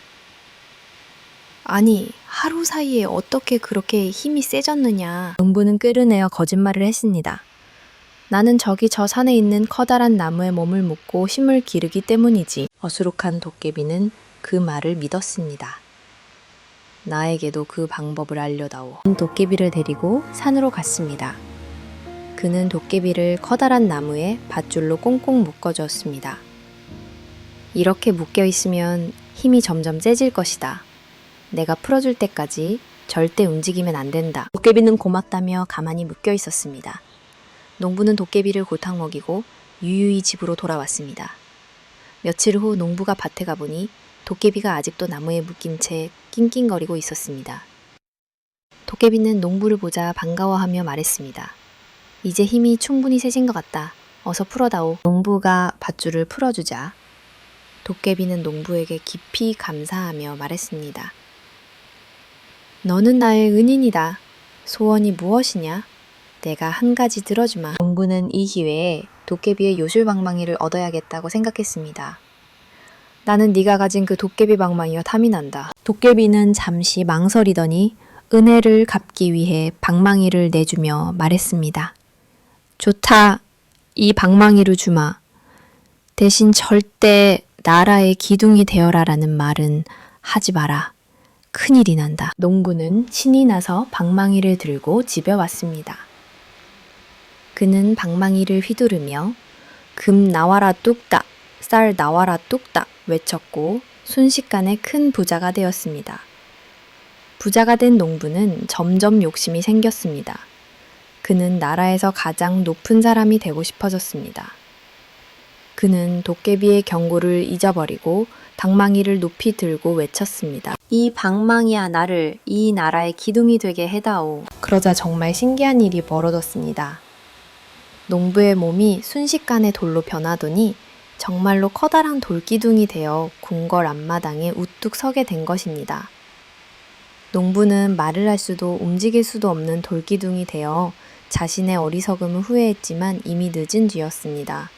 아니, 하루 사이에 어떻게 그렇게 힘이 세졌느냐. 농부는 끄르내어 거짓말을 했습니다. 나는 저기 저 산에 있는 커다란 나무에 몸을 묶고 힘을 기르기 때문이지. 어수룩한 도깨비는 그 말을 믿었습니다. 나에게도 그 방법을 알려다오. 도깨비를 데리고 산으로 갔습니다. 그는 도깨비를 커다란 나무에 밧줄로 꽁꽁 묶어주었습니다. 이렇게 묶여 있으면 힘이 점점 세질 것이다. 내가 풀어줄 때까지 절대 움직이면 안 된다. 도깨비는 고맙다며 가만히 묶여 있었습니다. 농부는 도깨비를 골탕 먹이고 유유히 집으로 돌아왔습니다. 며칠 후 농부가 밭에 가보니 도깨비가 아직도 나무에 묶인 채 낑낑거리고 있었습니다. 도깨비는 농부를 보자 반가워하며 말했습니다. 이제 힘이 충분히 세진 것 같다. 어서 풀어다오. 농부가 밧줄을 풀어주자 도깨비는 농부에게 깊이 감사하며 말했습니다. 너는 나의 은인이다. 소원이 무엇이냐? 내가 한 가지 들어주마. 농부는 이 기회에 도깨비의 요술방망이를 얻어야겠다고 생각했습니다. 나는 네가 가진 그 도깨비 방망이와 탐이 난다. 도깨비는 잠시 망설이더니 은혜를 갚기 위해 방망이를 내주며 말했습니다. 좋다. 이 방망이를 주마. 대신 절대 나라의 기둥이 되어라라는 말은 하지 마라. 큰일이 난다. 농부는 신이 나서 방망이를 들고 집에 왔습니다. 그는 방망이를 휘두르며 금 나와라 뚝딱, 쌀 나와라 뚝딱 외쳤고 순식간에 큰 부자가 되었습니다. 부자가 된 농부는 점점 욕심이 생겼습니다. 그는 나라에서 가장 높은 사람이 되고 싶어졌습니다. 그는 도깨비의 경고를 잊어버리고 방망이를 높이 들고 외쳤습니다. 이 방망이야 나를 이 나라의 기둥이 되게 해다오. 그러자 정말 신기한 일이 벌어졌습니다. 농부의 몸이 순식간에 돌로 변하더니 정말로 커다란 돌기둥이 되어 궁궐 앞마당에 우뚝 서게 된 것입니다. 농부는 말을 할 수도 움직일 수도 없는 돌기둥이 되어 자신의 어리석음을 후회했지만 이미 늦은 뒤였습니다.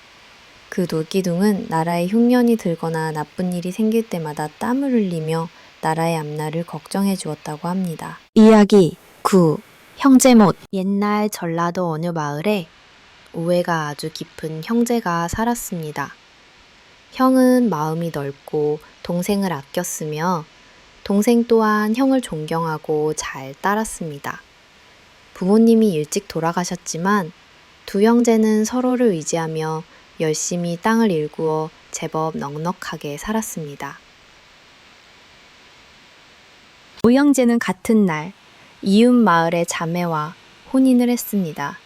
그 돌기둥은 나라에 흉년이 들거나 나쁜 일이 생길 때마다 땀을 흘리며 나라의 앞날을 걱정해 주었다고 합니다. 이야기 9. 형제못. 옛날 전라도 어느 마을에 우애가 아주 깊은 형제가 살았습니다. 형은 마음이 넓고 동생을 아꼈으며 동생 또한 형을 존경하고 잘 따랐습니다. 부모님이 일찍 돌아가셨지만 두 형제는 서로를 의지하며 열심히 땅을 일구어 제법 넉넉하게 살았습니다. 두 형제는 같은 날 이웃 마을의 자매와 혼인을 했습니다.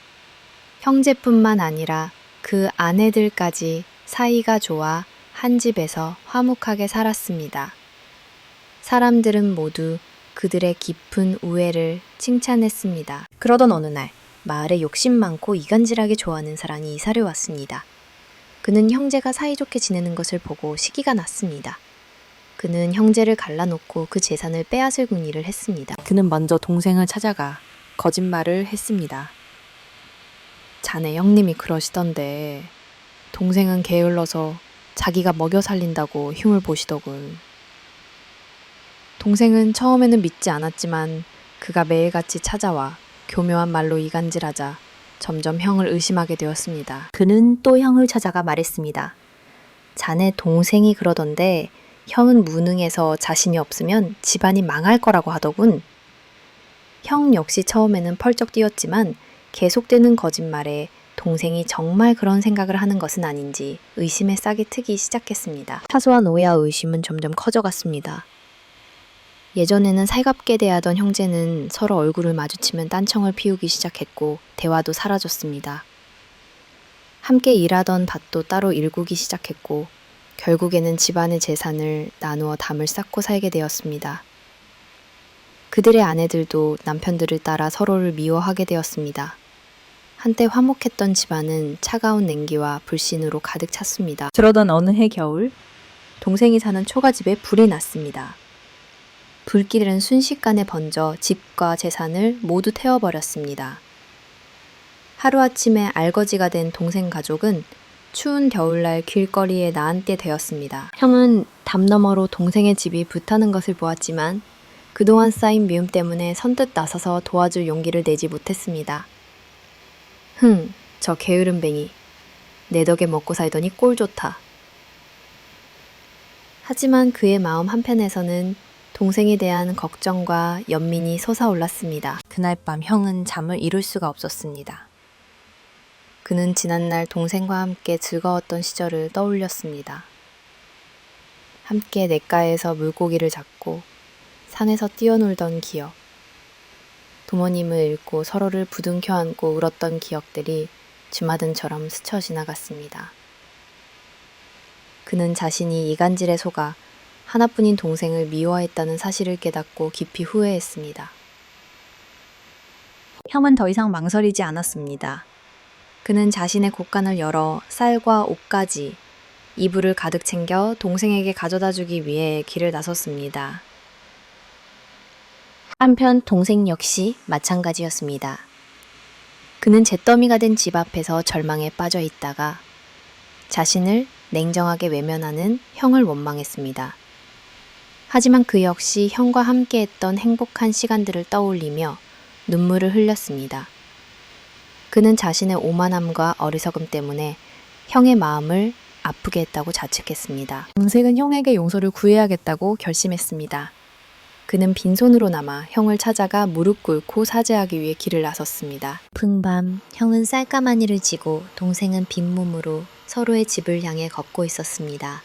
형제뿐만 아니라 그 아내들까지 사이가 좋아 한 집에서 화목하게 살았습니다. 사람들은 모두 그들의 깊은 우애를 칭찬했습니다. 그러던 어느 날 마을에 욕심 많고 이간질하게 좋아하는 사람이 이사를 왔습니다. 그는 형제가 사이좋게 지내는 것을 보고 시기가 났습니다. 그는 형제를 갈라놓고 그 재산을 빼앗을 궁리를 했습니다. 그는 먼저 동생을 찾아가 거짓말을 했습니다. 자네 형님이 그러시던데 동생은 게을러서 자기가 먹여 살린다고 흉을 보시더군. 동생은 처음에는 믿지 않았지만 그가 매일같이 찾아와 교묘한 말로 이간질하자 점점 형을 의심하게 되었습니다. 그는 또 형을 찾아가 말했습니다. 자네 동생이 그러던데 형은 무능해서 자신이 없으면 집안이 망할 거라고 하더군. 형 역시 처음에는 펄쩍 뛰었지만 계속되는 거짓말에 동생이 정말 그런 생각을 하는 것은 아닌지 의심의 싹이 트기 시작했습니다. 사소한 오해와 의심은 점점 커져갔습니다. 예전에는 살갑게 대하던 형제는 서로 얼굴을 마주치면 딴청을 피우기 시작했고 대화도 사라졌습니다. 함께 일하던 밭도 따로 일구기 시작했고 결국에는 집안의 재산을 나누어 담을 쌓고 살게 되었습니다. 그들의 아내들도 남편들을 따라 서로를 미워하게 되었습니다. 한때 화목했던 집안은 차가운 냉기와 불신으로 가득 찼습니다. 그러던 어느 해 겨울, 동생이 사는 초가집에 불이 났습니다. 불길은 순식간에 번져 집과 재산을 모두 태워버렸습니다. 하루아침에 알거지가 된 동생 가족은 추운 겨울날 길거리에 나앉게 되었습니다. 형은 담 너머로 동생의 집이 불타는 것을 보았지만 그동안 쌓인 미움 때문에 선뜻 나서서 도와줄 용기를 내지 못했습니다. 저 게으름뱅이. 내 덕에 먹고 살더니 꼴 좋다. 하지만 그의 마음 한편에서는 동생에 대한 걱정과 연민이 솟아올랐습니다. 그날 밤 형은 잠을 이룰 수가 없었습니다. 그는 지난날 동생과 함께 즐거웠던 시절을 떠올렸습니다. 함께 냇가에서 물고기를 잡고 산에서 뛰어놀던 기억, 부모님을 잃고 서로를 부둥켜 안고 울었던 기억들이 주마등처럼 스쳐 지나갔습니다. 그는 자신이 이간질에 속아 하나뿐인 동생을 미워했다는 사실을 깨닫고 깊이 후회했습니다. 형은 더 이상 망설이지 않았습니다. 그는 자신의 곳간을 열어 쌀과 옷까지 이불을 가득 챙겨 동생에게 가져다 주기 위해 길을 나섰습니다. 한편 동생 역시 마찬가지였습니다. 그는 잿더미가 된 집 앞에서 절망에 빠져 있다가 자신을 냉정하게 외면하는 형을 원망했습니다. 하지만 그 역시 형과 함께했던 행복한 시간들을 떠올리며 눈물을 흘렸습니다. 그는 자신의 오만함과 어리석음 때문에 형의 마음을 아프게 했다고 자책했습니다. 동생은 형에게 용서를 구해야겠다고 결심했습니다. 그는 빈손으로 남아 형을 찾아가 무릎 꿇고 사죄하기 위해 길을 나섰습니다. 깊은 밤, 형은 쌀가마니를 지고 동생은 빈몸으로 서로의 집을 향해 걷고 있었습니다.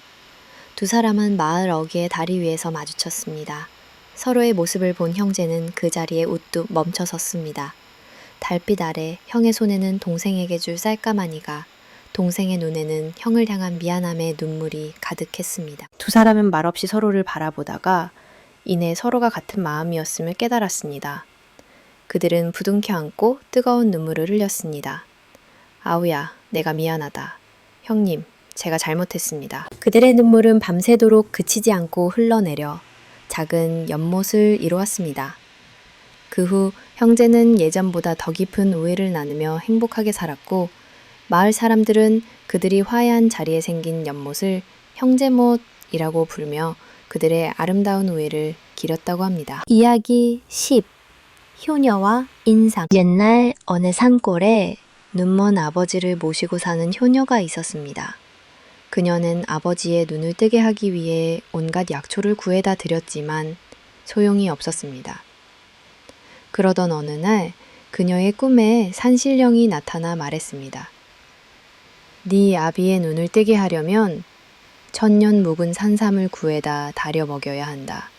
두 사람은 마을 어귀의 다리 위에서 마주쳤습니다. 서로의 모습을 본 형제는 그 자리에 우뚝 멈춰 섰습니다. 달빛 아래 형의 손에는 동생에게 줄 쌀가마니가, 동생의 눈에는 형을 향한 미안함의 눈물이 가득했습니다. 두 사람은 말없이 서로를 바라보다가 이내 서로가 같은 마음이었음을 깨달았습니다. 그들은 부둥켜 안고 뜨거운 눈물을 흘렸습니다. 아우야, 내가 미안하다. 형님, 제가 잘못했습니다. 그들의 눈물은 밤새도록 그치지 않고 흘러내려 작은 연못을 이루었습니다. 그 후 형제는 예전보다 더 깊은 우애를 나누며 행복하게 살았고, 마을 사람들은 그들이 화해한 자리에 생긴 연못을 형제못이라고 부르며 그들의 아름다운 우애를 기렸다고 합니다. 이야기 10. 효녀와 인상. 옛날 어느 산골에 눈먼 아버지를 모시고 사는 효녀가 있었습니다. 그녀는 아버지의 눈을 뜨게 하기 위해 온갖 약초를 구해다 드렸지만 소용이 없었습니다. 그러던 어느 날 그녀의 꿈에 산신령이 나타나 말했습니다. 네 아비의 눈을 뜨게 하려면 천년 묵은 산삼을 구해다 다려 먹여야 한다.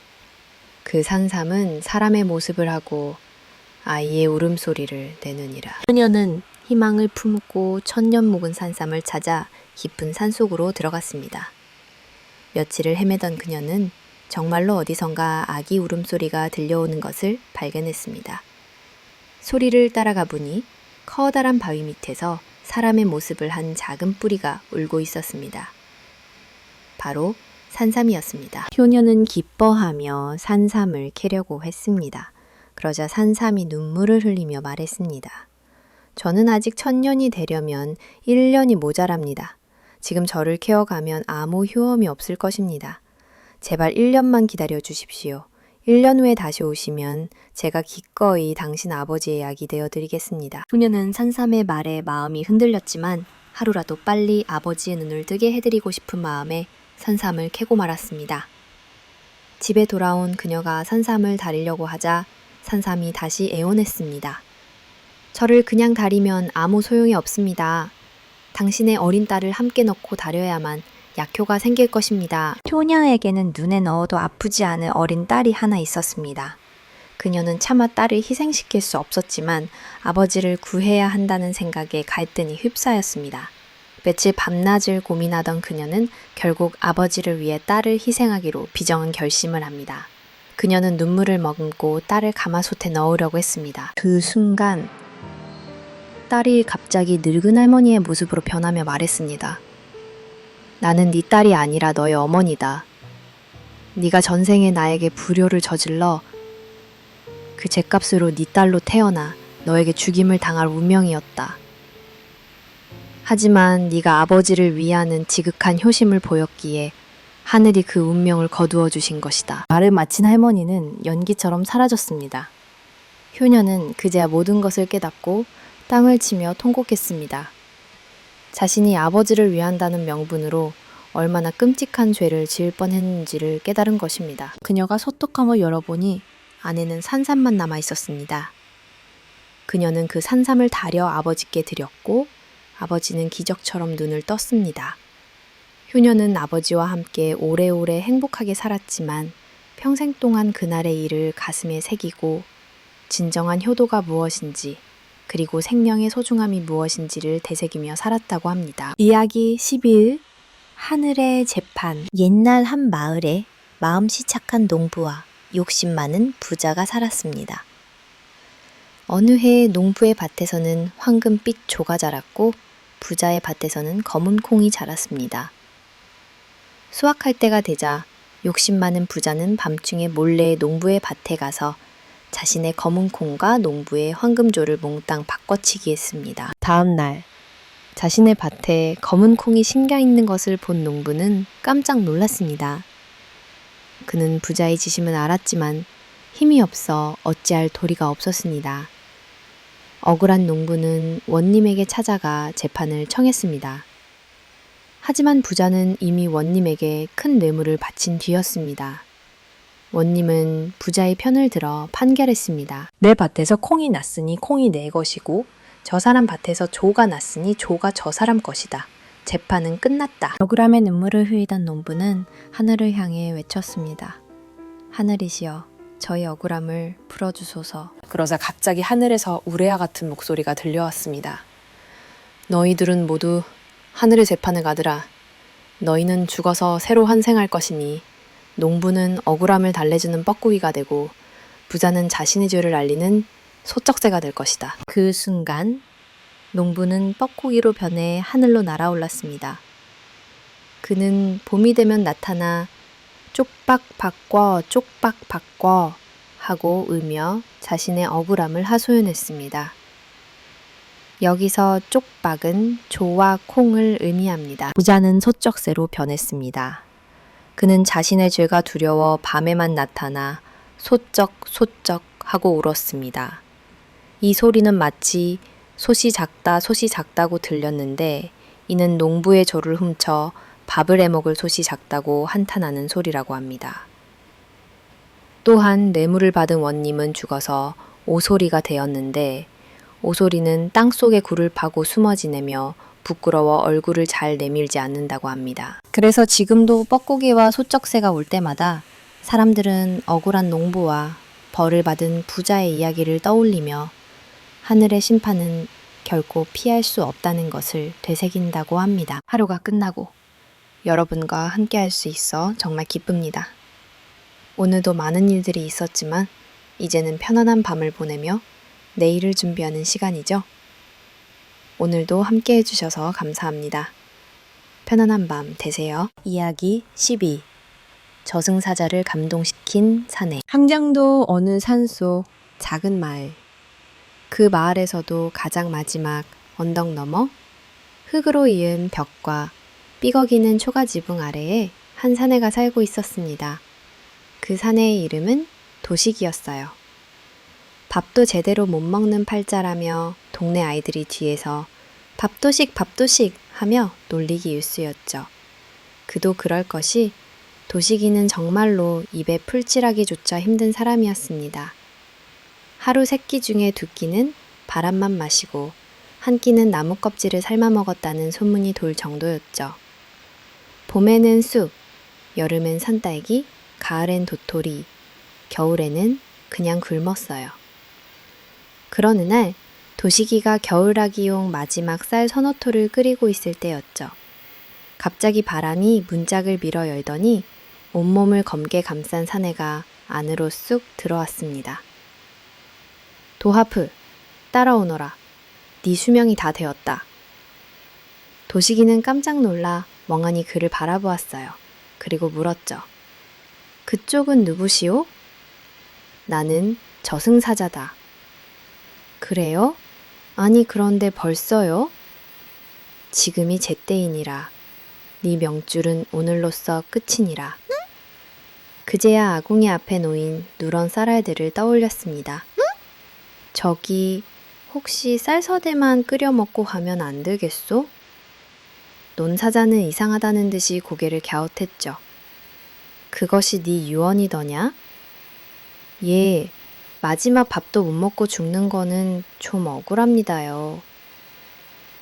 그 산삼은 사람의 모습을 하고 아이의 울음소리를 내느니라. 그녀는 희망을 품고 천년 묵은 산삼을 찾아 깊은 산속으로 들어갔습니다. 며칠을 헤매던 그녀는 정말로 어디선가 아기 울음소리가 들려오는 것을 발견했습니다. 소리를 따라가 보니 커다란 바위 밑에서 사람의 모습을 한 작은 뿌리가 울고 있었습니다. 바로 산삼이었습니다. 효녀는 기뻐하며 산삼을 캐려고 했습니다. 그러자 산삼이 눈물을 흘리며 말했습니다. 저는 아직 1000년이 되려면 1년이 모자랍니다. 지금 저를 캐어가면 아무 효험이 없을 것입니다. 제발 1년만 기다려 주십시오. 1년 후에 다시 오시면 제가 기꺼이 당신 아버지의 약이 되어 드리겠습니다. 효녀는 산삼의 말에 마음이 흔들렸지만 하루라도 빨리 아버지의 눈을 뜨게 해드리고 싶은 마음에 산삼을 캐고 말았습니다. 집에 돌아온 그녀가 산삼을 다리려고 하자 산삼이 다시 애원했습니다. 저를 그냥 다리면 아무 소용이 없습니다. 당신의 어린 딸을 함께 넣고 다려야만 약효가 생길 것입니다. 효녀에게는 눈에 넣어도 아프지 않은 어린 딸이 하나 있었습니다. 그녀는 차마 딸을 희생시킬 수 없었지만 아버지를 구해야 한다는 생각에 갈등이 휩싸였습니다. 며칠 밤낮을 고민하던 그녀는 결국 아버지를 위해 딸을 희생하기로 비정한 결심을 합니다. 그녀는 눈물을 머금고 딸을 가마솥에 넣으려고 했습니다. 그 순간 딸이 갑자기 늙은 할머니의 모습으로 변하며 말했습니다. 나는 네 딸이 아니라 너의 어머니다. 네가 전생에 나에게 불효를 저질러 그 죗값으로 네 딸로 태어나 너에게 죽임을 당할 운명이었다. 하지만 네가 아버지를 위하는 지극한 효심을 보였기에 하늘이 그 운명을 거두어 주신 것이다. 말을 마친 할머니는 연기처럼 사라졌습니다. 효녀는 그제야 모든 것을 깨닫고 땅을 치며 통곡했습니다. 자신이 아버지를 위한다는 명분으로 얼마나 끔찍한 죄를 지을 뻔했는지를 깨달은 것입니다. 그녀가 소떡함을 열어보니 안에는 산삼만 남아 있었습니다. 그녀는 그 산삼을 다려 아버지께 드렸고 아버지는 기적처럼 눈을 떴습니다. 효녀는 아버지와 함께 오래오래 행복하게 살았지만 평생 동안 그날의 일을 가슴에 새기고 진정한 효도가 무엇인지 그리고 생명의 소중함이 무엇인지를 되새기며 살았다고 합니다. 이야기 11. 하늘의 재판. 옛날 한 마을에 마음씨 착한 농부와 욕심 많은 부자가 살았습니다. 어느 해 농부의 밭에서는 황금빛 조가 자랐고 부자의 밭에서는 검은 콩이 자랐습니다. 수확할 때가 되자 욕심 많은 부자는 밤중에 몰래 농부의 밭에 가서 자신의 검은 콩과 농부의 황금조를 몽땅 바꿔치기 했습니다. 다음 날 자신의 밭에 검은 콩이 심겨 있는 것을 본 농부는 깜짝 놀랐습니다. 그는 부자의 지심은 알았지만 힘이 없어 어찌할 도리가 없었습니다. 억울한 농부는 원님에게 찾아가 재판을 청했습니다. 하지만 부자는 이미 원님에게 큰 뇌물을 바친 뒤였습니다. 원님은 부자의 편을 들어 판결했습니다. 내 밭에서 콩이 났으니 콩이 내 것이고 저 사람 밭에서 조가 났으니 조가 저 사람 것이다. 재판은 끝났다. 억울함에 눈물을 흘리던 농부는 하늘을 향해 외쳤습니다. 하늘이시여, 저희 억울함을 풀어주소서. 그러자 갑자기 하늘에서 우레와 같은 목소리가 들려왔습니다. 너희들은 모두 하늘의 재판을 가더라. 너희는 죽어서 새로 환생할 것이니 농부는 억울함을 달래주는 뻐꾸기가 되고 부자는 자신의 죄를 알리는 소쩍새가 될 것이다. 그 순간 농부는 뻐꾸기로 변해 하늘로 날아올랐습니다. 그는 봄이 되면 나타나 쪽박 바꿔 쪽박 바꿔 하고 울며 자신의 억울함을 하소연했습니다. 여기서 쪽박은 조와 콩을 의미합니다. 부자는 소쩍새로 변했습니다. 그는 자신의 죄가 두려워 밤에만 나타나 소쩍 소쩍 하고 울었습니다. 이 소리는 마치 솥이 작다고 들렸는데 이는 농부의 조를 훔쳐 밥을 해먹을 솥이 작다고 한탄하는 소리라고 합니다. 또한 뇌물을 받은 원님은 죽어서 오소리가 되었는데 오소리는 땅속에 굴을 파고 숨어 지내며 부끄러워 얼굴을 잘 내밀지 않는다고 합니다. 그래서 지금도 뻐꾸기와 소쩍새가 올 때마다 사람들은 억울한 농부와 벌을 받은 부자의 이야기를 떠올리며 하늘의 심판은 결코 피할 수 없다는 것을 되새긴다고 합니다. 하루가 끝나고 여러분과 함께 할 수 있어 정말 기쁩니다. 오늘도 많은 일들이 있었지만 이제는 편안한 밤을 보내며 내일을 준비하는 시간이죠. 오늘도 함께 해주셔서 감사합니다. 편안한 밤 되세요. 이야기 12. 저승사자를 감동시킨 사내. 항장도 어느 산속 작은 마을. 그 마을에서도 가장 마지막 언덕 너머 흙으로 이은 벽과 삐걱이는 초가지붕 아래에 한 사내가 살고 있었습니다. 그 사내의 이름은 도식이었어요. 밥도 제대로 못 먹는 팔자라며 동네 아이들이 뒤에서 밥도식 밥도식 하며 놀리기 일쑤였죠. 그도 그럴 것이 도식이는 정말로 입에 풀칠하기조차 힘든 사람이었습니다. 하루 3끼 중에 2끼는 바람만 마시고 한 끼는 나무 껍질을 삶아 먹었다는 소문이 돌 정도였죠. 봄에는 쑥, 여름엔 산딸기, 가을엔 도토리, 겨울에는 그냥 굶었어요. 그러는 날 도식이가 겨울아기용 마지막 쌀 서너토를 끓이고 있을 때였죠. 갑자기 바람이 문짝을 밀어 열더니 온몸을 검게 감싼 사내가 안으로 쑥 들어왔습니다. 도하프, 따라오너라. 네 수명이 다 되었다. 도식이는 깜짝 놀라 멍하니 그를 바라보았어요. 그리고 물었죠. 그쪽은 누구시오? 나는 저승사자다. 그래요? 아니 그런데 벌써요? 지금이 제때이니라. 네 명줄은 오늘로써 끝이니라. 그제야 아궁이 앞에 놓인 누런 쌀알들을 떠올렸습니다. 저기 혹시 쌀서대만 끓여 먹고 가면 안 되겠소? 논사자는 이상하다는 듯이 고개를 갸웃했죠. 그것이 네 유언이더냐? 예, 마지막 밥도 못 먹고 죽는 거는 좀 억울합니다요.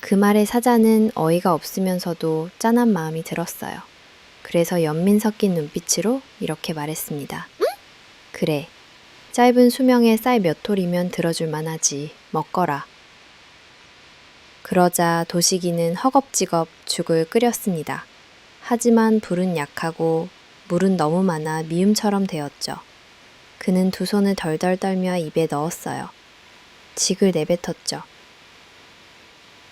그 말에 사자는 어이가 없으면서도 짠한 마음이 들었어요. 그래서 연민 섞인 눈빛으로 이렇게 말했습니다. 그래, 짧은 수명에 쌀 몇 톨이면 들어줄 만하지. 먹거라. 그러자 도식이는 허겁지겁 죽을 끓였습니다. 하지만 불은 약하고 물은 너무 많아 미음처럼 되었죠. 그는 두 손을 덜덜 떨며 입에 넣었어요. 직을 내뱉었죠.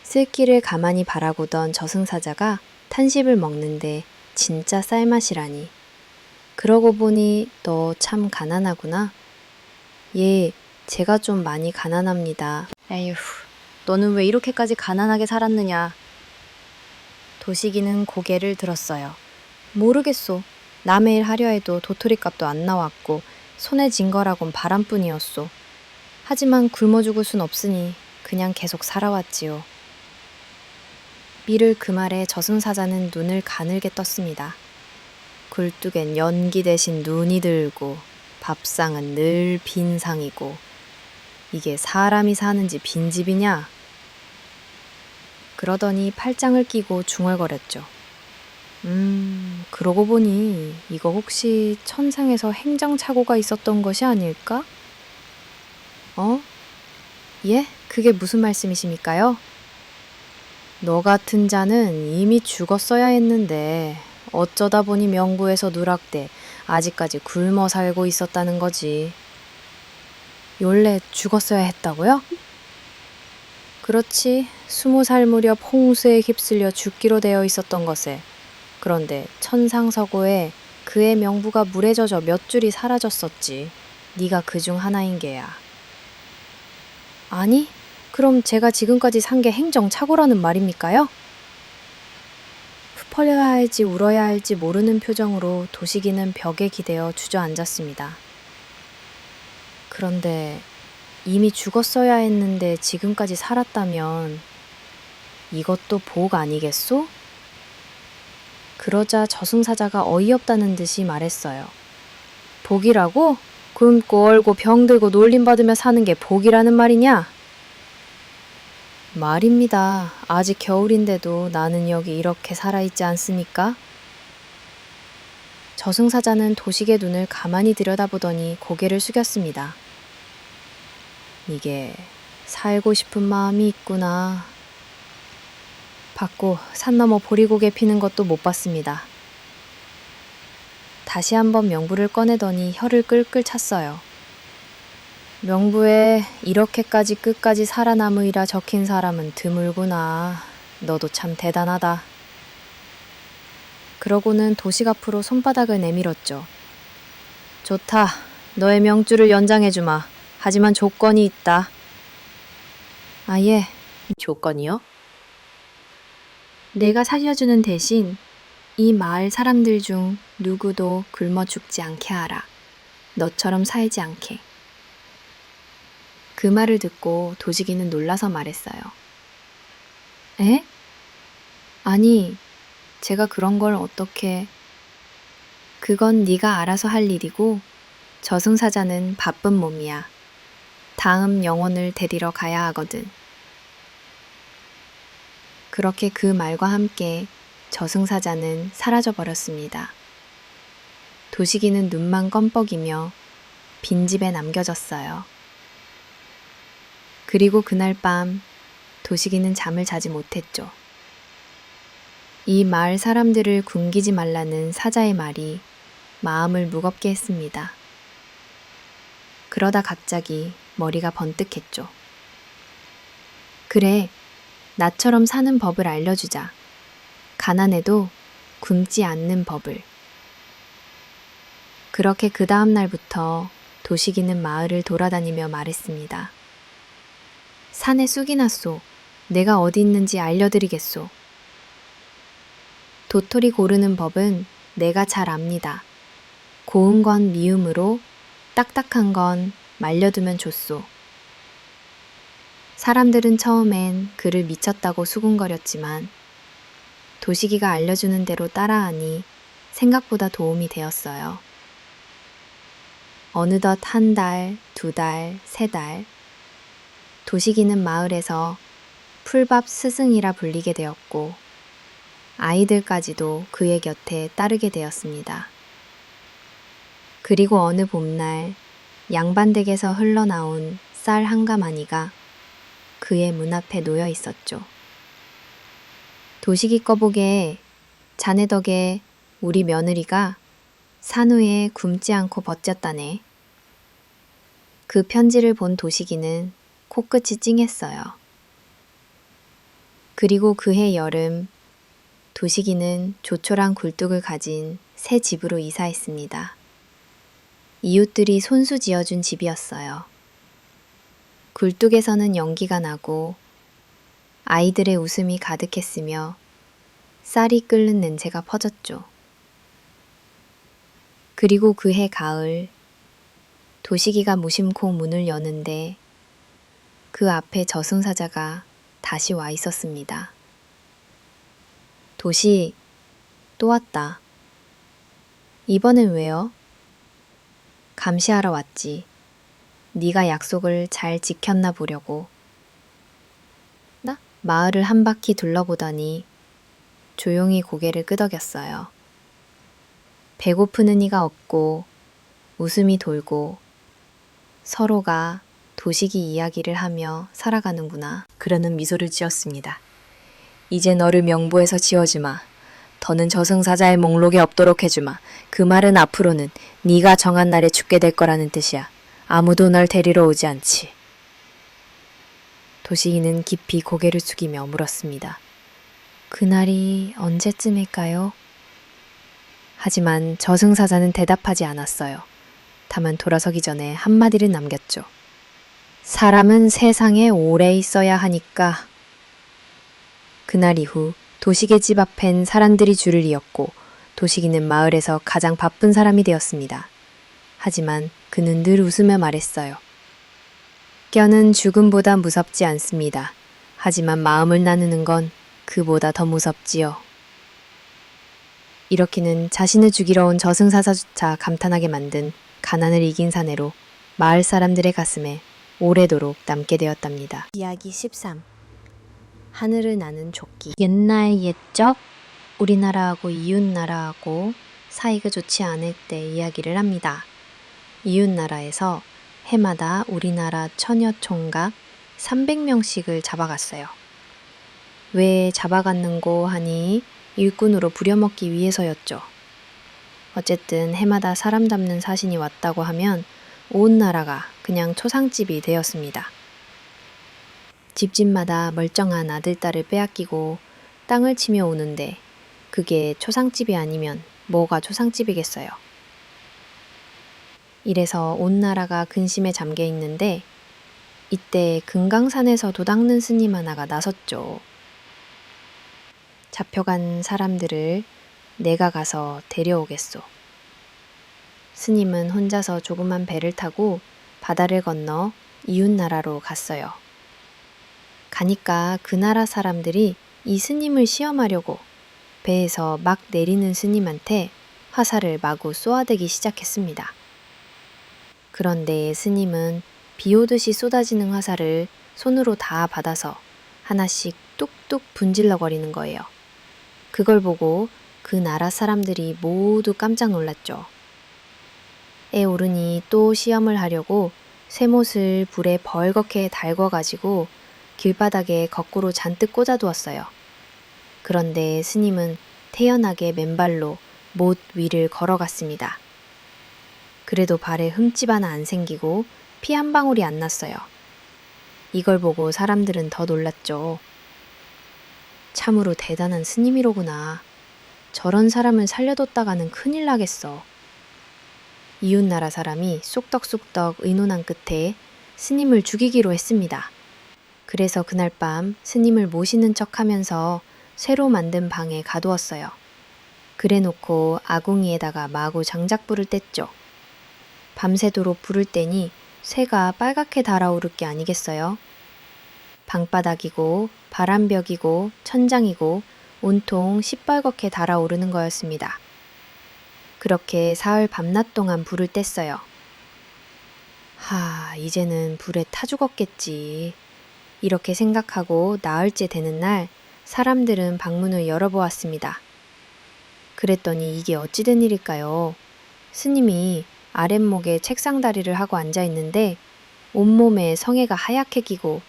쓸기를 가만히 바라보던 저승사자가 탄식을 먹는데 진짜 쌀맛이라니. 그러고 보니 너 참 가난하구나. 예, 제가 좀 많이 가난합니다. 에휴, 너는 왜 이렇게까지 가난하게 살았느냐. 도식이는 고개를 들었어요. 모르겠소. 남의 일 하려 해도 도토리값도 안 나왔고 손에 쥔 거라곤 바람뿐이었소. 하지만 굶어 죽을 순 없으니 그냥 계속 살아왔지요. 미를 그 말에 저승사자는 눈을 가늘게 떴습니다. 굴뚝엔 연기 대신 눈이 들고 밥상은 늘 빈 상이고 이게 사람이 사는지 빈집이냐? 그러더니 팔짱을 끼고 중얼거렸죠. 그러고 보니 이거 혹시 천상에서 행정착오가 있었던 것이 아닐까? 예? 그게 무슨 말씀이십니까요? 너 같은 자는 이미 죽었어야 했는데 어쩌다 보니 명부에서 누락돼 아직까지 굶어 살고 있었다는 거지. 원래 죽었어야 했다고요? 그렇지. 20살 무렵 홍수에 휩쓸려 죽기로 되어 있었던 것을. 그런데 천상서고에 그의 명부가 물에 젖어 몇 줄이 사라졌었지. 네가 그중 하나인 게야. 아니, 그럼 제가 지금까지 산 게 행정착오라는 말입니까요? 푸퍼려야 할지 울어야 할지 모르는 표정으로 도식이는 벽에 기대어 주저앉았습니다. 그런데 이미 죽었어야 했는데 지금까지 살았다면 이것도 복 아니겠소? 그러자 저승사자가 어이없다는 듯이 말했어요. 복이라고? 굶고 얼고 병들고 놀림받으며 사는 게 복이라는 말이냐? 말입니다. 아직 겨울인데도 나는 여기 이렇게 살아있지 않습니까? 저승사자는 도식의 눈을 가만히 들여다보더니 고개를 숙였습니다. 이게 살고 싶은 마음이 있구나. 받고 산 너머 보리고개 피는 것도 못 봤습니다. 다시 한번 명부를 꺼내더니 혀를 끌끌 찼어요. 명부에 이렇게까지 끝까지 살아남으리라 적힌 사람은 드물구나. 너도 참 대단하다. 그러고는 도식 앞으로 손바닥을 내밀었죠. 좋다. 너의 명줄을 연장해주마. 하지만 조건이 있다. 아, 예. 조건이요? 내가 살려주는 대신 이 마을 사람들 중 누구도 굶어 죽지 않게 하라. 너처럼 살지 않게. 그 말을 듣고 도식이는 놀라서 말했어요. 에? 아니, 제가 그런 걸 어떻게... 그건 네가 알아서 할 일이고 저승사자는 바쁜 몸이야. 다음 영혼을 데리러 가야 하거든. 그렇게 그 말과 함께 저승사자는 사라져 버렸습니다. 도식이는 눈만 껌뻑이며 빈집에 남겨졌어요. 그리고 그날 밤 도식이는 잠을 자지 못했죠. 이 마을 사람들을 굶기지 말라는 사자의 말이 마음을 무겁게 했습니다. 그러다 갑자기 머리가 번뜩했죠. 그래, 나처럼 사는 법을 알려주자. 가난해도 굶지 않는 법을. 그렇게 그 다음 날부터 도식이는 마을을 돌아다니며 말했습니다. 산에 쑥이 났소. 내가 어디 있는지 알려드리겠소. 도토리 고르는 법은 내가 잘 압니다. 고운 건 미음으로, 딱딱한 건 말려두면 좋소. 사람들은 처음엔 그를 미쳤다고 수군거렸지만 도식이가 알려주는 대로 따라하니 생각보다 도움이 되었어요. 어느덧 한 달, 두 달, 세 달. 도식이는 마을에서 풀밥 스승이라 불리게 되었고 아이들까지도 그의 곁에 따르게 되었습니다. 그리고 어느 봄날 양반댁에서 흘러나온 쌀 한 가마니가 그의 문 앞에 놓여 있었죠. 도식이 꺼보게 자네 덕에 우리 며느리가 산후에 굶지 않고 버텼다네. 그 편지를 본 도식이는 코끝이 찡했어요. 그리고 그해 여름 도식이는 조촐한 굴뚝을 가진 새 집으로 이사했습니다. 이웃들이 손수 지어준 집이었어요. 굴뚝에서는 연기가 나고 아이들의 웃음이 가득했으며 쌀이 끓는 냄새가 퍼졌죠. 그리고 그해 가을 도식이가 무심코 문을 여는데 그 앞에 저승사자가 다시 와 있었습니다. 도시, 또 왔다. 이번엔 왜요? 감시하러 왔지. 네가 약속을 잘 지켰나 보려고. 나? 마을을 한 바퀴 둘러보더니 조용히 고개를 끄덕였어요. 배고프는 이가 없고 웃음이 돌고 서로가 도식이 이야기를 하며 살아가는구나. 그러는 미소를 지었습니다. 이제 너를 명부에서 지어주마. 더는 저승사자의 목록에 없도록 해주마. 그 말은 앞으로는 네가 정한 날에 죽게 될 거라는 뜻이야. 아무도 널 데리러 오지 않지. 도식이는 깊이 고개를 숙이며 물었습니다. 그날이 언제쯤일까요? 하지만 저승사자는 대답하지 않았어요. 다만 돌아서기 전에 한마디를 남겼죠. 사람은 세상에 오래 있어야 하니까. 그날 이후 도식의 집 앞엔 사람들이 줄을 이었고 도식이는 마을에서 가장 바쁜 사람이 되었습니다. 하지만 그는 늘 웃으며 말했어요. 껴는 죽음보다 무섭지 않습니다. 하지만 마음을 나누는 건 그보다 더 무섭지요. 이렇게는 자신을 죽이러 온 저승사자조차 감탄하게 만든 가난을 이긴 사내로 마을 사람들의 가슴에 오래도록 남게 되었답니다. 이야기 13. 하늘을 나는 조끼. 옛날 옛적 우리나라하고 이웃나라하고 사이가 좋지 않을 때 이야기를 합니다. 이웃나라에서 해마다 우리나라 처녀 총각 300명씩을 잡아갔어요. 왜 잡아갔는고 하니 일꾼으로 부려먹기 위해서였죠. 어쨌든 해마다 사람 잡는 사신이 왔다고 하면 온 나라가 그냥 초상집이 되었습니다. 집집마다 멀쩡한 아들딸을 빼앗기고 땅을 치며 오는데 그게 초상집이 아니면 뭐가 초상집이겠어요. 이래서 온 나라가 근심에 잠겨 있는데 이때 금강산에서 도닦는 스님 하나가 나섰죠. 잡혀간 사람들을 내가 가서 데려오겠소. 스님은 혼자서 조그만 배를 타고 바다를 건너 이웃나라로 갔어요. 가니까 그 나라 사람들이 이 스님을 시험하려고 배에서 막 내리는 스님한테 화살을 마구 쏘아대기 시작했습니다. 그런데 스님은 비 오듯이 쏟아지는 화살을 손으로 다 받아서 하나씩 뚝뚝 분질러거리는 거예요. 그걸 보고 그 나라 사람들이 모두 깜짝 놀랐죠. 애오르니 또 시험을 하려고 쇠못을 불에 벌겋게 달궈가지고 길바닥에 거꾸로 잔뜩 꽂아두었어요. 그런데 스님은 태연하게 맨발로 못 위를 걸어갔습니다. 그래도 발에 흠집 하나 안 생기고 피 한 방울이 안 났어요. 이걸 보고 사람들은 더 놀랐죠. 참으로 대단한 스님이로구나. 저런 사람을 살려뒀다가는 큰일 나겠어. 이웃나라 사람이 쏙덕쏙덕 의논한 끝에 스님을 죽이기로 했습니다. 그래서 그날 밤 스님을 모시는 척하면서 새로 만든 방에 가두었어요. 그래놓고 아궁이에다가 마구 장작불을 뗐죠. 밤새도록 불을 떼니 새가 빨갛게 달아오를 게 아니겠어요? 방바닥이고 바람벽이고 천장이고 온통 시뻘겋게 달아오르는 거였습니다. 그렇게 사흘 밤낮 동안 불을 뗐어요. 이제는 불에 타 죽었겠지. 이렇게 생각하고 나흘째 되는 날 사람들은 방문을 열어보았습니다. 그랬더니 이게 어찌 된 일일까요? 스님이 아랫목에 책상 다리를 하고 앉아 있는데 온몸에 성에가 하얗게 끼고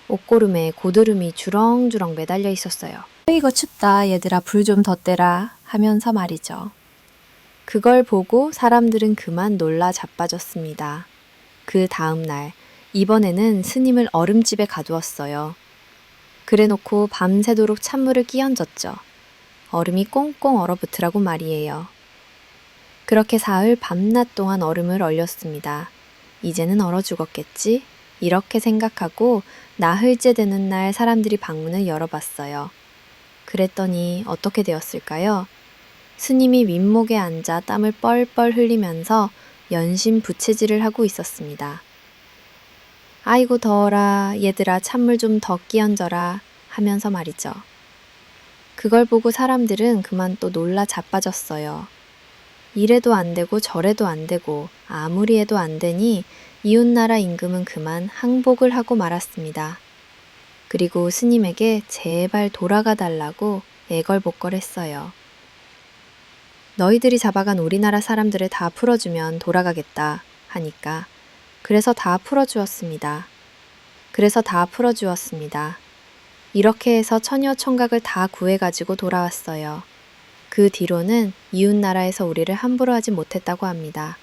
옷고름에 고드름이 주렁주렁 매달려 있었어요. 이거 춥다. 얘들아, 불 좀 더 떼라. 하면서 말이죠. 그걸 보고 사람들은 그만 놀라 자빠졌습니다. 그 다음 날, 이번에는 스님을 얼음집에 가두었어요. 그래놓고 밤새도록 찬물을 끼얹었죠. 얼음이 꽁꽁 얼어붙으라고 말이에요. 그렇게 사흘 밤낮 동안 얼음을 얼렸습니다. 이제는 얼어 죽었겠지? 이렇게 생각하고 나흘째 되는 날 사람들이 방문을 열어봤어요. 그랬더니 어떻게 되었을까요? 스님이 윗목에 앉아 땀을 뻘뻘 흘리면서 연신 부채질을 하고 있었습니다. 아이고 더워라, 얘들아 찬물 좀 더 끼얹어라 하면서 말이죠. 그걸 보고 사람들은 그만 또 놀라 자빠졌어요. 이래도 안 되고 저래도 안 되고 아무리 해도 안 되니 이웃나라 임금은 그만 항복을 하고 말았습니다. 그리고 스님에게 제발 돌아가 달라고 애걸복걸했어요. 너희들이 잡아간 우리나라 사람들을 다 풀어주면 돌아가겠다 하니까 그래서 다 풀어주었습니다. 이렇게 해서 처녀 총각을 다 구해가지고 돌아왔어요. 그 뒤로는 이웃나라에서 우리를 함부로 하지 못했다고 합니다.